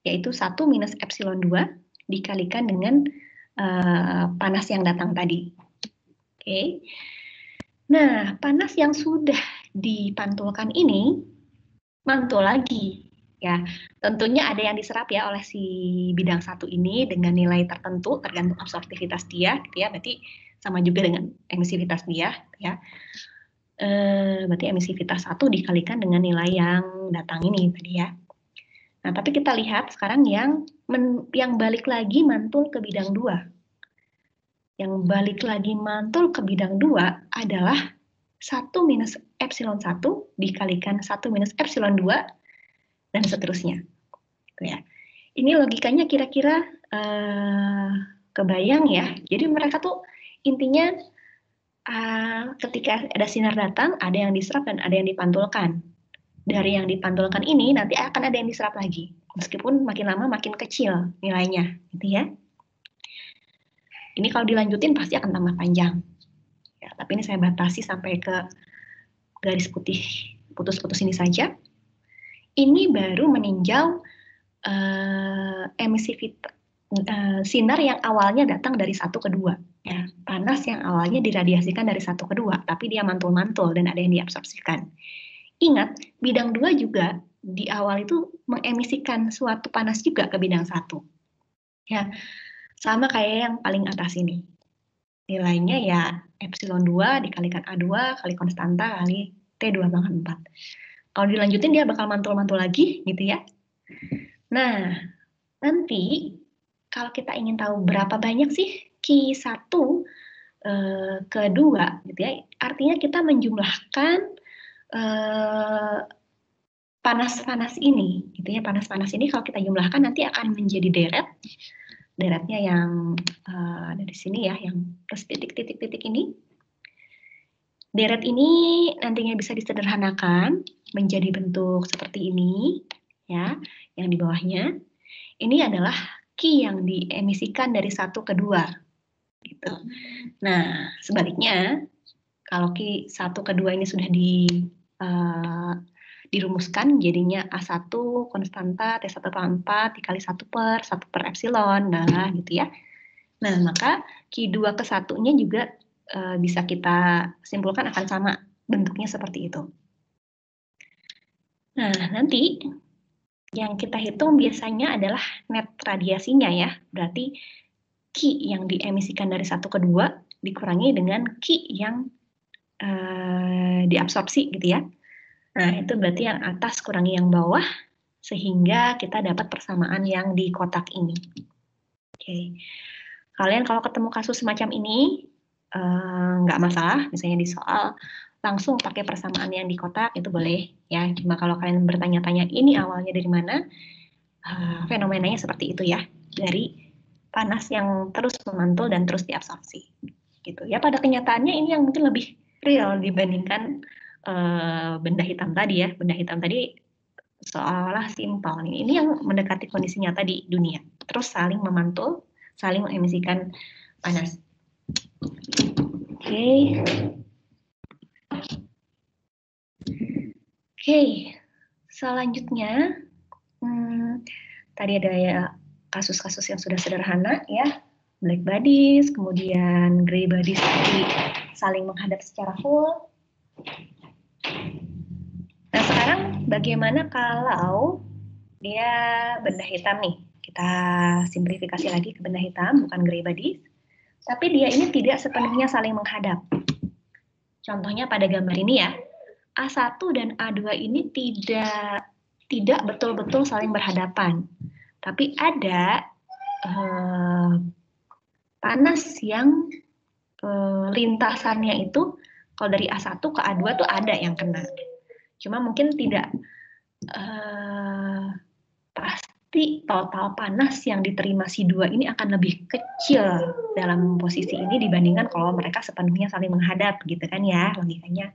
yaitu 1 minus epsilon 2 dikalikan dengan panas yang datang tadi. Oke. Nah, panas yang sudah dipantulkan ini mantul lagi. Ya, tentunya ada yang diserap ya oleh si bidang 1 ini dengan nilai tertentu tergantung absorptivitas dia, gitu ya. Berarti sama juga dengan emisivitas dia, ya. Berarti emisivitas 1 dikalikan dengan nilai yang datang ini tadi ya. Nah, tapi kita lihat sekarang yang balik lagi mantul ke bidang 2. Yang balik lagi mantul ke bidang 2 adalah 1 minus epsilon 1 dikalikan 1 minus epsilon 2 dan seterusnya. Ya. Ini logikanya kira-kira kebayang ya. Jadi mereka tuh intinya ketika ada sinar datang, ada yang diserap dan ada yang dipantulkan. Dari yang dipantulkan ini nanti akan ada yang diserap lagi. Meskipun makin lama makin kecil nilainya, gitu ya. Ini kalau dilanjutin pasti akan tambah panjang. Ya, tapi ini saya batasi sampai ke garis putih putus-putus ini saja. Ini baru meninjau emisivitas sinar yang awalnya datang dari 1 ke 2. Ya, panas yang awalnya diradiasikan dari 1 ke 2, tapi dia mantul-mantul dan ada yang diabsorpsikan. Ingat, bidang 2 juga di awal itu mengemisikan suatu panas juga ke bidang 1. Ya, sama kayak yang paling atas ini. Nilainya ya epsilon 2 dikalikan A2 kali konstanta kali T2 pangkat 4. Kalau dilanjutin dia bakal mantul-mantul lagi gitu ya. Nah, nanti kalau kita ingin tahu berapa banyak sih Q1 ke 2 gitu ya, artinya kita menjumlahkan panas-panas ini gitu ya. Panas-panas ini kalau kita jumlahkan nanti akan menjadi deret. Deretnya yang ada di sini ya, yang plus titik-titik-titik ini. Deret ini nantinya bisa disederhanakan menjadi bentuk seperti ini, ya, yang di bawahnya. Ini adalah Q yang diemisikan dari 1 ke 2. Gitu. Nah, sebaliknya, kalau Q1 ke 2 ini sudah dirumuskan, jadinya A1 konstanta T1 pangkat 4 dikali 1 per epsilon, nah gitu ya. Nah, maka Q2 ke 1-nya juga bisa kita simpulkan akan sama bentuknya seperti itu. Nah, nanti yang kita hitung biasanya adalah net radiasinya ya. Berarti Q yang diemisikan dari 1 ke 2 dikurangi dengan Q yang diabsorpsi gitu ya. Nah, itu berarti yang atas kurangi yang bawah, sehingga kita dapat persamaan yang di kotak ini. Oke. Kalian kalau ketemu kasus semacam ini, nggak masalah, misalnya di soal, langsung pakai persamaan yang di kotak, itu boleh. Ya. Cuma kalau kalian bertanya-tanya, ini awalnya dari mana, fenomenanya seperti itu ya, dari panas yang terus memantul dan terus diabsorpsi. Gitu. Ya, pada kenyataannya ini yang mungkin lebih real dibandingkan benda hitam tadi ya. Benda hitam tadi seolah simpel. Ini yang mendekati kondisi nyata di dunia. Terus saling memantul, saling mengemisikan panas. Oke. Oke. Selanjutnya, tadi ada ya kasus-kasus yang sudah sederhana ya. Black bodies, kemudian gray bodies tadi saling menghadap secara full. Nah, sekarang bagaimana kalau dia benda hitam nih? Kita simplifikasi lagi ke benda hitam, bukan gray bodies. Tapi dia ini tidak sepenuhnya saling menghadap. Contohnya pada gambar ini ya, A1 dan A2 ini tidak betul-betul saling berhadapan. Tapi ada panas yang lintasannya itu, kalau dari A1 ke A2 tuh ada yang kena. Cuma mungkin tidak pasti total panas yang diterima si dua ini akan lebih kecil dalam posisi ini dibandingkan kalau mereka sepenuhnya saling menghadap gitu kan ya logikanya.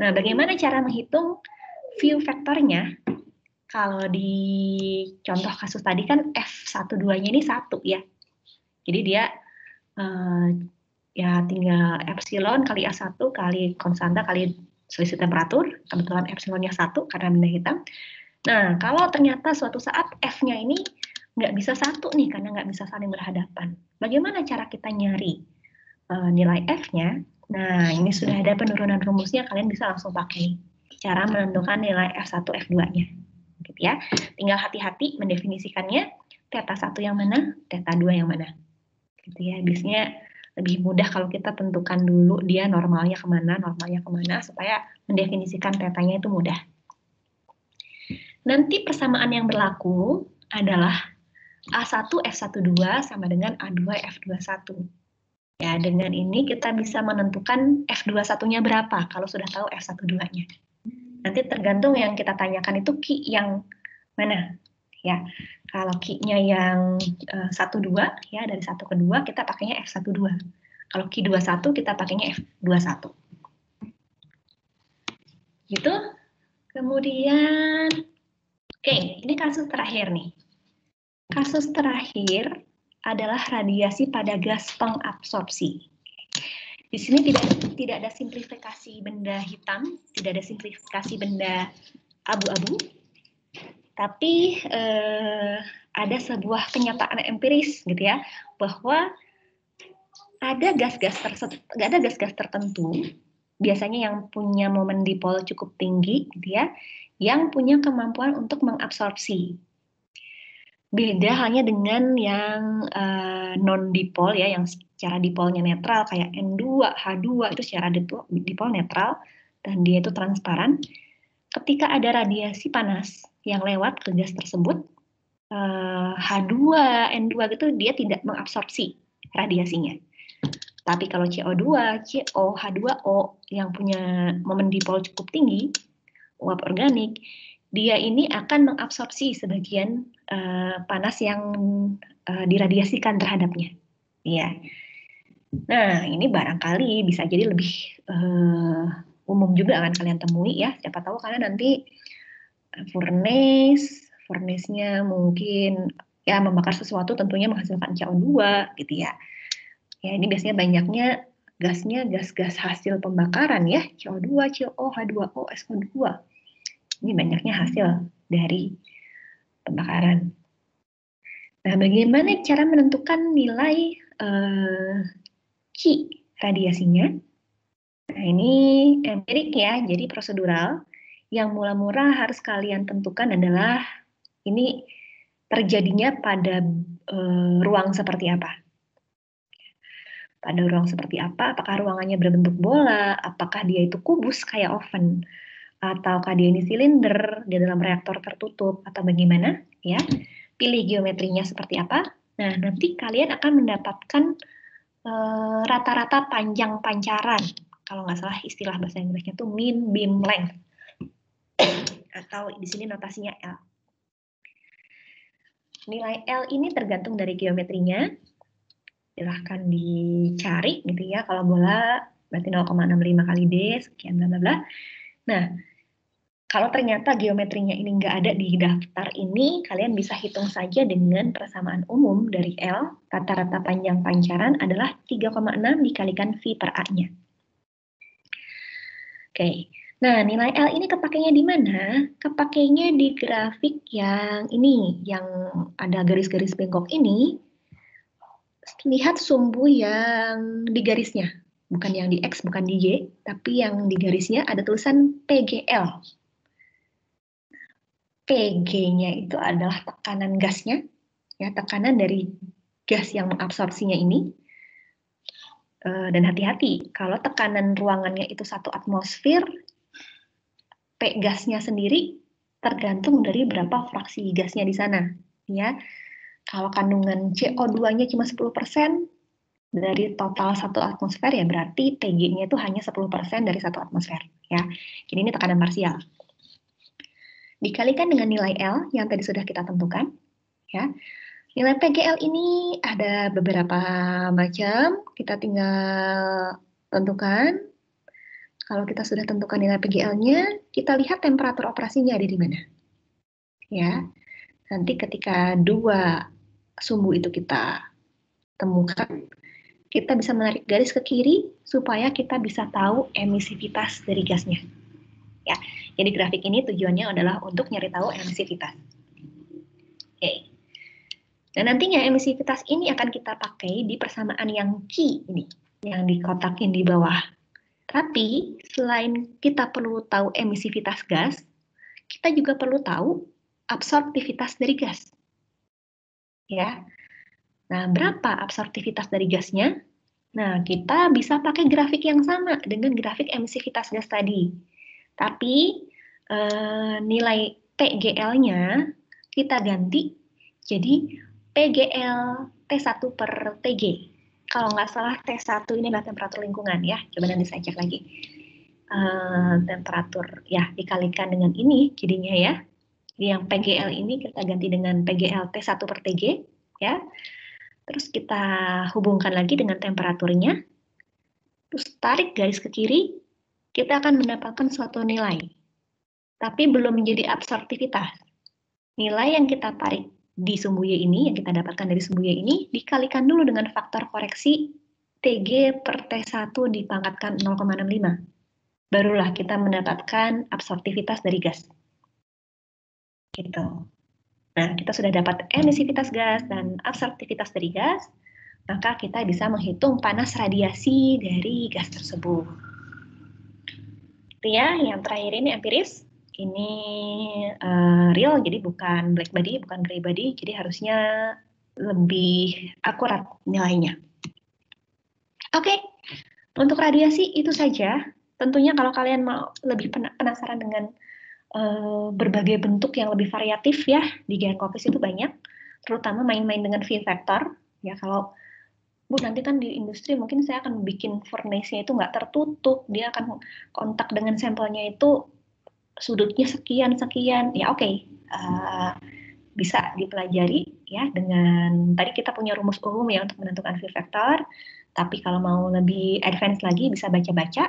Nah, bagaimana cara menghitung view faktornya? Kalau di contoh kasus tadi kan F12-nya ini 1 ya. Jadi dia ya tinggal epsilon kali A1 kali konstanta kali selisih temperatur, kebetulan epsilonnya 1 karena benda hitam. Nah, kalau ternyata suatu saat F-nya ini nggak bisa 1 nih, karena nggak bisa saling berhadapan. Bagaimana cara kita nyari nilai F-nya? Nah, ini sudah ada penurunan rumusnya, kalian bisa langsung pakai cara menentukan nilai F1, F2-nya. Gitu ya. Tinggal hati-hati mendefinisikannya, theta 1 yang mana, theta 2 yang mana. Gitu ya, biasanya lebih mudah kalau kita tentukan dulu dia normalnya kemana, supaya mendefinisikan tetanya itu mudah. Nanti persamaan yang berlaku adalah A1 F12 sama dengan A2 F21. Ya, dengan ini kita bisa menentukan F21-nya berapa kalau sudah tahu F12-nya. Nanti tergantung yang kita tanyakan itu Ki yang mana. Ya, kalau Ki-nya yang 12 ya, dari 1 ke 2 kita pakainya F12. Kalau Ki 21 kita pakainya F21. Gitu. Kemudian oke, ini kasus terakhir nih. Kasus terakhir adalah radiasi pada gas pengabsorpsi. Di sini tidak ada simplifikasi benda hitam, tidak ada simplifikasi benda abu-abu, tapi ada sebuah kenyataan empiris gitu ya, bahwa ada gas-gas tertentu, biasanya yang punya momen dipol cukup tinggi gitu ya, yang punya kemampuan untuk mengabsorpsi. Beda halnya dengan yang non-dipol ya, yang secara dipolnya netral kayak N2, H2 itu secara dipol netral dan dia itu transparan. Ketika ada radiasi panas yang lewat ke gas tersebut, H2, N2 gitu dia tidak mengabsorpsi radiasinya. Tapi kalau CO2, CO, H2O yang punya momen dipol cukup tinggi, uap organik, dia ini akan mengabsorpsi sebagian panas yang diradiasikan terhadapnya. Ya. Nah, ini barangkali bisa jadi lebih umum juga akan kalian temui ya. Siapa tahu kalian nanti furnace-nya mungkin ya membakar sesuatu tentunya menghasilkan CO2 gitu ya. Ya, ini biasanya banyaknya gasnya gas-gas hasil pembakaran ya, CO2, CO, H2O, SO2. Ini banyaknya hasil dari pembakaran. Nah, bagaimana cara menentukan nilai Ki radiasinya? Nah, ini empirik ya, jadi prosedural. Yang mula-mula harus kalian tentukan adalah ini terjadinya pada ruang seperti apa. Pada ruang seperti apa? Apakah ruangannya berbentuk bola? Apakah dia itu kubus kayak oven? Ataukah dia ini silinder di dalam reaktor tertutup? Atau bagaimana? Ya, pilih geometrinya seperti apa. Nah, nanti kalian akan mendapatkan rata-rata panjang pancaran. Kalau nggak salah istilah bahasa Inggrisnya itu mean beam length. Atau di sini notasinya L. Nilai L ini tergantung dari geometrinya. Silahkan dicari gitu ya. Kalau bola berarti 0,65 kali D, sekian bla bla bla. Nah, kalau ternyata geometrinya ini nggak ada di daftar ini, kalian bisa hitung saja dengan persamaan umum dari L, rata-rata panjang pancaran adalah 3,6 dikalikan V per A-nya. Oke, nah nilai L ini kepakainya di mana? Kepakainya di grafik yang ini, yang ada garis-garis bengkok ini. Lihat sumbu yang di garisnya, bukan yang di X, bukan di Y, tapi yang di garisnya ada tulisan PGL. PG-nya itu adalah tekanan gasnya, ya tekanan dari gas yang mengabsorpsinya ini. Dan hati-hati, kalau tekanan ruangannya itu 1 atmosfer, P gasnya sendiri tergantung dari berapa fraksi gasnya di sana. Ya, kalau kandungan CO2-nya cuma 10%, dari total 1 atmosfer ya berarti PG-nya itu hanya 10% dari 1 atmosfer ya. Jadi ini tekanan parsial. Dikalikan dengan nilai L yang tadi sudah kita tentukan ya. Nilai PGL ini ada beberapa macam, kita tinggal tentukan. Kalau kita sudah tentukan nilai PGL-nya, kita lihat temperatur operasinya ada di mana. Ya. Nanti ketika dua sumbu itu kita temukan, kita bisa menarik garis ke kiri supaya kita bisa tahu emisivitas dari gasnya. Ya, jadi grafik ini tujuannya adalah untuk nyari tahu emisivitas. Oke. Dan nantinya emisivitas ini akan kita pakai di persamaan yang Q ini, yang dikotakin di bawah. Tapi selain kita perlu tahu emisivitas gas, kita juga perlu tahu absorptivitas dari gas. Ya. Nah, berapa absorptivitas dari gasnya? Nah, kita bisa pakai grafik yang sama dengan grafik emisivitas gas tadi. Tapi nilai PGL-nya kita ganti jadi PGL T1 per TG. Kalau nggak salah T1 ini adalah temperatur lingkungan ya. Coba nanti saya cek lagi. Temperatur ya dikalikan dengan ini jadinya ya. Yang PGL ini kita ganti dengan PGL T1 per TG ya. Terus kita hubungkan lagi dengan temperaturnya. Terus tarik garis ke kiri, kita akan mendapatkan suatu nilai. Tapi belum menjadi absorptivitas. Nilai yang kita tarik di sumbu Y ini, yang kita dapatkan dari sumbu Y ini, dikalikan dulu dengan faktor koreksi TG per T1 dipangkatkan 0,65. Barulah kita mendapatkan absorptivitas dari gas. Gitu. Nah, kita sudah dapat emisivitas gas dan absorptivitas dari gas, maka kita bisa menghitung panas radiasi dari gas tersebut. Itu ya, yang terakhir ini empiris. Ini real, jadi bukan black body, bukan gray body, jadi harusnya lebih akurat nilainya. Oke, untuk radiasi itu saja. Tentunya kalau kalian mau lebih penasaran dengan berbagai bentuk yang lebih variatif ya, di Giacoppis itu banyak, terutama main-main dengan V vector. Ya, kalau Bu, nanti kan di industri mungkin saya akan bikin furnace-nya itu nggak tertutup, dia akan kontak dengan sampelnya itu sudutnya sekian, ya oke. Bisa dipelajari ya dengan tadi kita punya rumus umum ya untuk menentukan V vector, tapi kalau mau lebih advance lagi bisa baca-baca.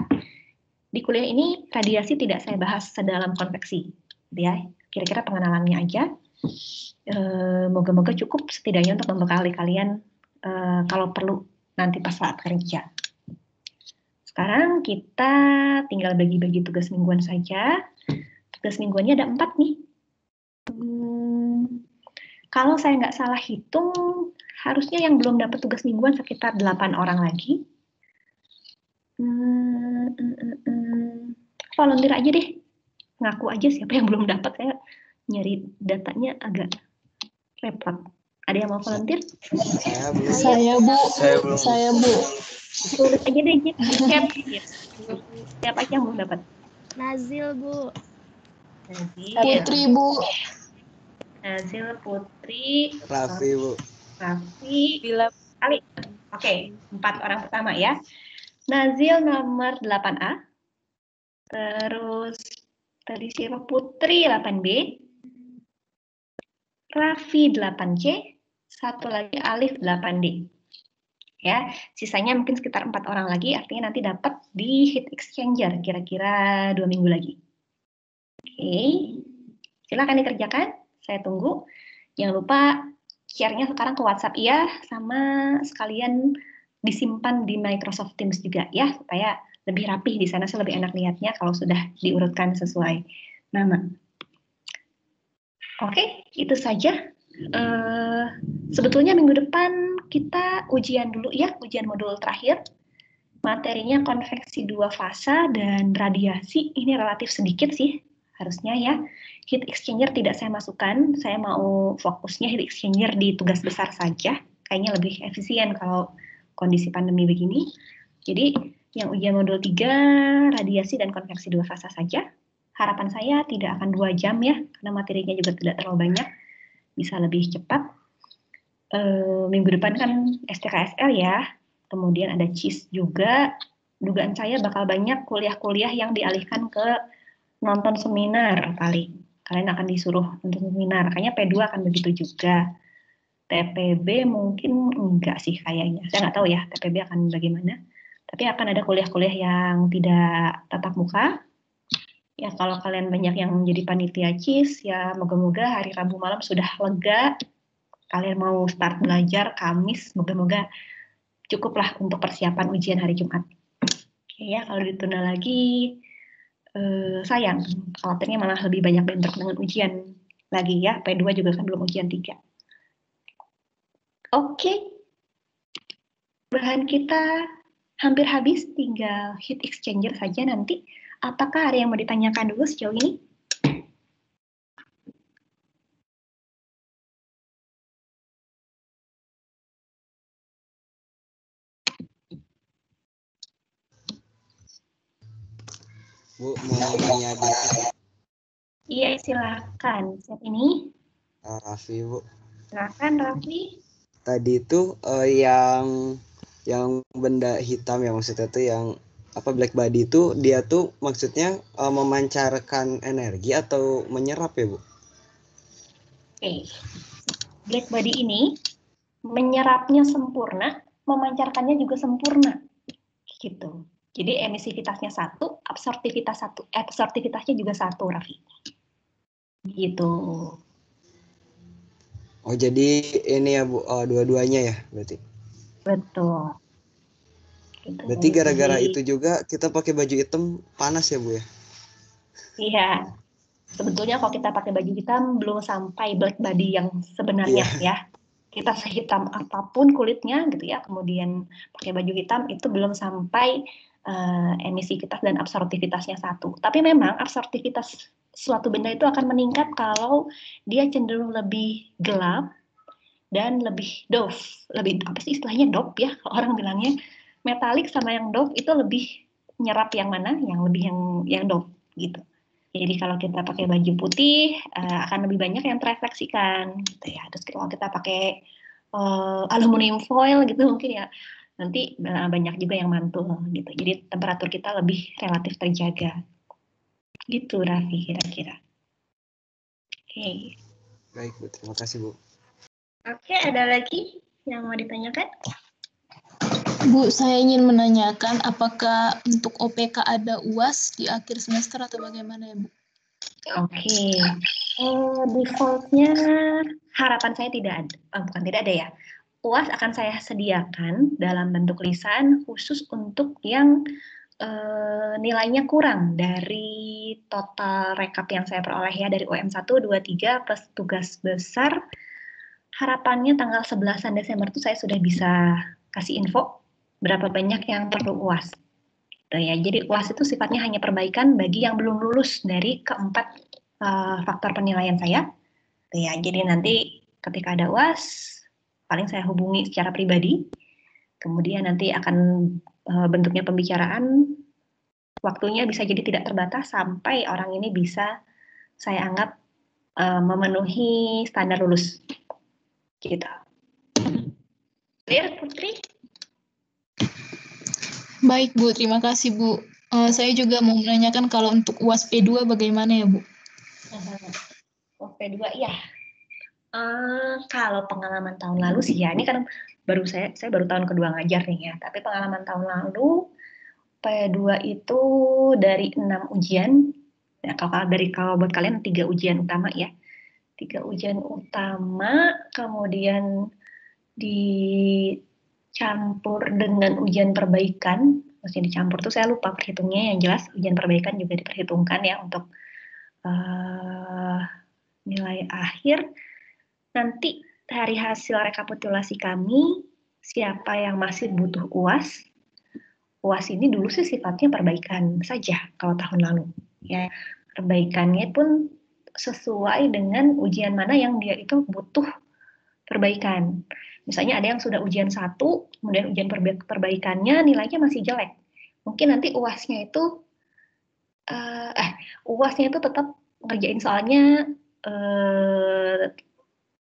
Di kuliah ini radiasi tidak saya bahas sedalam konveksi, ya kira-kira pengenalannya aja. Moga-moga cukup setidaknya untuk membekali kalian kalau perlu nanti pas saat kerja. Sekarang kita tinggal bagi-bagi tugas mingguan saja. Tugas mingguannya ada 4 nih. Kalau saya nggak salah hitung, harusnya yang belum dapat tugas mingguan sekitar 8 orang lagi. Volunteer aja deh. Ngaku aja siapa yang belum dapat. Saya nyari datanya agak repot. Ada yang mau volunteer? Saya, Bu. Saya, Bu. Tulis aja deh, di chat. Siapa aja yang belum dapat? Nazil, Bu. Nazil. Putri, Bu. Nazil, Putri. Raffi, Bu. Raffi. Kali. Oke, 4 orang pertama ya. Nazil nomor 8A. Terus tadi siapa? Putri 8B. Raffi 8C. Satu lagi Alif 8D. Ya, sisanya mungkin sekitar 4 orang lagi, artinya nanti dapat di heat exchanger kira-kira 2 minggu lagi. Oke, silakan dikerjakan, saya tunggu. Jangan lupa share-nya sekarang ke WhatsApp ya, sama sekalian disimpan di Microsoft Teams juga ya, supaya lebih rapih di sana, lebih enak lihatnya kalau sudah diurutkan sesuai nama. Oke, itu saja. Sebetulnya minggu depan kita ujian dulu ya, ujian modul terakhir. Materinya konveksi 2 fasa dan radiasi, ini relatif sedikit sih harusnya ya. Heat exchanger tidak saya masukkan, saya mau fokusnya heat exchanger di tugas besar saja. Kayaknya lebih efisien kalau kondisi pandemi begini. Jadi yang ujian modul 3, radiasi dan konveksi 2 fasa saja. Harapan saya tidak akan 2 jam ya, karena materinya juga tidak terlalu banyak. Bisa lebih cepat. Minggu depan kan STKSL ya, kemudian ada CIS juga. Dugaan saya bakal banyak kuliah-kuliah yang dialihkan ke nonton seminar paling. Kalian akan disuruh nonton seminar, kayaknya P2 akan begitu juga. TPB mungkin enggak sih kayaknya, saya nggak tahu ya TPB akan bagaimana. Tapi akan ada kuliah-kuliah yang tidak tatap muka. Ya kalau kalian banyak yang menjadi panitia CIS, ya moga-moga hari Rabu malam sudah lega. kalian mau start belajar Kamis, moga-moga cukuplah untuk persiapan ujian hari Jumat. Oke ya, kalau ditunda lagi, sayang, khawatirnya malah lebih banyak bentrok dengan ujian lagi ya. P2 juga kan belum ujian 3. Oke, bahan kita hampir habis, tinggal heat exchanger saja nanti. Apakah ada yang mau ditanyakan dulu sejauh ini? Bu, mau nanya dikit. Iya, silakan. Siap ini? Raffi, Bu. Silakan, Raffi. Tadi itu yang benda hitam ya, maksudnya tuh yang black body itu dia tuh maksudnya memancarkan energi atau menyerap ya, Bu? Oke. Black body ini menyerapnya sempurna, memancarkannya juga sempurna. Gitu. Jadi emisivitasnya 1, absorptivitasnya juga 1, Raffi. Gitu. Oh, jadi ini ya, Bu, dua-duanya ya berarti? Betul. Gitu. Berarti gara-gara itu juga kita pakai baju hitam panas ya, Bu ya? Iya. Sebetulnya kalau kita pakai baju hitam belum sampai black body yang sebenarnya ya. Kita sehitam apapun kulitnya gitu ya, kemudian pakai baju hitam itu belum sampai emisivitas dan absorptivitasnya 1. Tapi memang absorptivitas suatu benda itu akan meningkat kalau dia cenderung lebih gelap dan lebih doff. Lebih apa sih istilahnya doff ya? Kalau orang bilangnya metalik sama yang doff itu lebih nyerap yang mana? Yang lebih yang doff gitu. Jadi kalau kita pakai baju putih akan lebih banyak yang terefleksikan gitu ya. Terus kalau kita pakai aluminium foil gitu mungkin ya nanti banyak juga yang mantul gitu. Jadi temperatur kita lebih relatif terjaga. Gitu Raffi kira-kira. Oke. Baik, Bu. Terima kasih, Bu. Oke, ada lagi yang mau ditanyakan? Bu, saya ingin menanyakan apakah untuk OPK ada UAS di akhir semester atau bagaimana ya, Bu? Oke. Defaultnya harapan saya tidak ada. Bukan tidak ada ya. UAS akan saya sediakan dalam bentuk lisan khusus untuk yang nilainya kurang dari total rekap yang saya peroleh ya dari UM 1, 2, 3 plus tugas besar. Harapannya tanggal 11 Desember itu saya sudah bisa kasih info berapa banyak yang perlu UAS. Ya, jadi UAS itu sifatnya hanya perbaikan bagi yang belum lulus dari keempat faktor penilaian saya. Ya, jadi nanti ketika ada UAS, paling saya hubungi secara pribadi. Kemudian nanti akan bentuknya pembicaraan, waktunya bisa jadi tidak terbatas sampai orang ini bisa saya anggap memenuhi standar lulus. Gitu. Clear, Putri? Baik, Bu. Terima kasih, Bu. Saya juga mau menanyakan kalau untuk UAS P2 bagaimana ya, Bu? P2 ya. Kalau pengalaman tahun lalu sih ya, ini kan baru saya baru tahun kedua ngajar nih ya, tapi pengalaman tahun lalu P2 itu dari 6 ujian, ya, kalau buat kalian 3 ujian utama ya, 3 ujian utama, kemudian dicampur dengan ujian perbaikan, maksudnya dicampur tuh saya lupa perhitungnya, yang jelas ujian perbaikan juga diperhitungkan ya untuk nilai akhir. Nanti dari hasil rekapitulasi kami, siapa yang masih butuh UAS, UAS ini dulu sih sifatnya perbaikan saja kalau tahun lalu. Ya, perbaikannya pun sesuai dengan ujian mana yang dia itu butuh perbaikan. Misalnya ada yang sudah ujian 1, kemudian ujian perbaikannya nilainya masih jelek. Mungkin nanti UAS-nya itu tetap ngerjain soalnya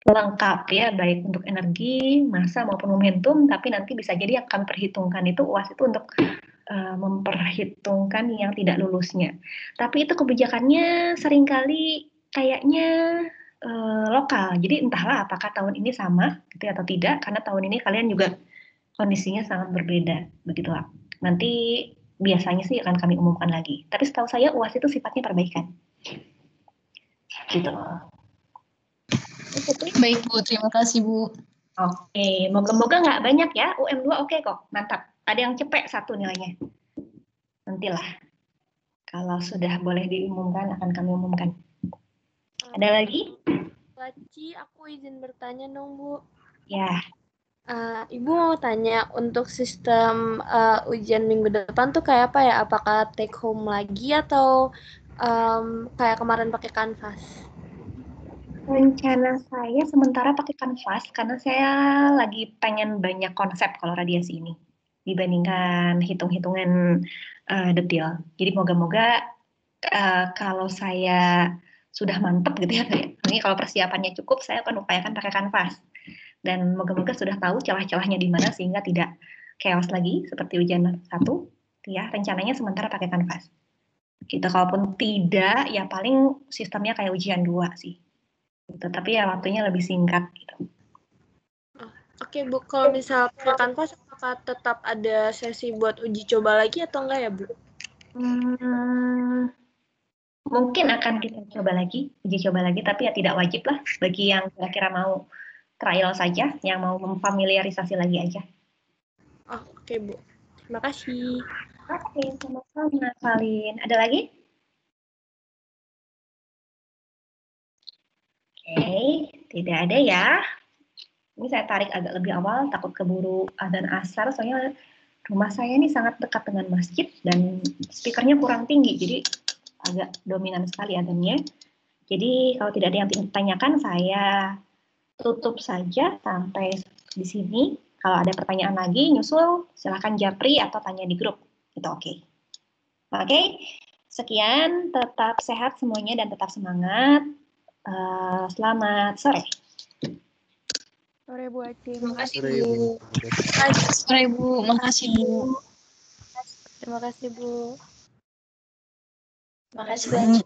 lengkap ya, baik untuk energi, massa maupun momentum, tapi nanti bisa jadi akan perhitungkan itu UAS itu untuk memperhitungkan yang tidak lulusnya. Tapi itu kebijakannya seringkali kayaknya lokal. Jadi entahlah apakah tahun ini sama gitu atau tidak, karena tahun ini kalian juga kondisinya sangat berbeda, begitulah. Nanti biasanya sih akan kami umumkan lagi. Tapi setahu saya UAS itu sifatnya perbaikan. Gitu. Baik Bu, terima kasih Bu. Oke, moga-moga nggak banyak ya. UM2 oke kok, mantap. Ada yang cepet 1 nilainya. Nantilah. Kalau sudah boleh diumumkan, akan kami umumkan. Ada lagi? Paci, aku izin bertanya dong, Bu. Ya, Ibu mau tanya, untuk sistem ujian minggu depan tuh kayak apa ya? Apakah take home lagi atau kayak kemarin pakai Canvas? rencana saya sementara pakai Canvas karena saya lagi pengen banyak konsep kalau radiasi ini dibandingkan hitung-hitungan detail. Jadi moga-moga kalau saya sudah mantep gitu ya, ini kalau persiapannya cukup, saya akan upayakan pakai Canvas. Dan moga-moga sudah tahu celah-celahnya di mana sehingga tidak chaos lagi seperti ujian 1. Ya, rencananya sementara pakai Canvas. Gitu, kalaupun tidak, ya paling sistemnya kayak ujian 2 sih. Gitu, tapi ya waktunya lebih singkat gitu. Oke, Bu. Kalau misal pakai Canvas, apakah tetap ada sesi buat uji coba lagi atau enggak ya, Bu? Mungkin akan kita coba lagi, uji coba lagi, tapi ya tidak wajib lah bagi yang kira-kira mau trial saja, yang mau memfamiliarisasi lagi aja. Oke, Bu. Terima kasih. Oke, sama-sama, Valin. Ada lagi? Oke, tidak ada ya. Ini saya tarik agak lebih awal, takut keburu adzan asar, soalnya rumah saya ini sangat dekat dengan masjid dan speakernya kurang tinggi, jadi agak dominan sekali adzannya. Jadi kalau tidak ada yang ditanyakan, saya tutup saja sampai di sini. Kalau ada pertanyaan lagi, nyusul, silahkan japri atau tanya di grup. Itu oke. Oke, sekian. Tetap sehat semuanya dan tetap semangat. Selamat sore. Sore Bu Aci. Terima kasih Sore, Bu. Ibu. Sore Bu, makasih Bu. Terima kasih, Bu. Makasih Bu.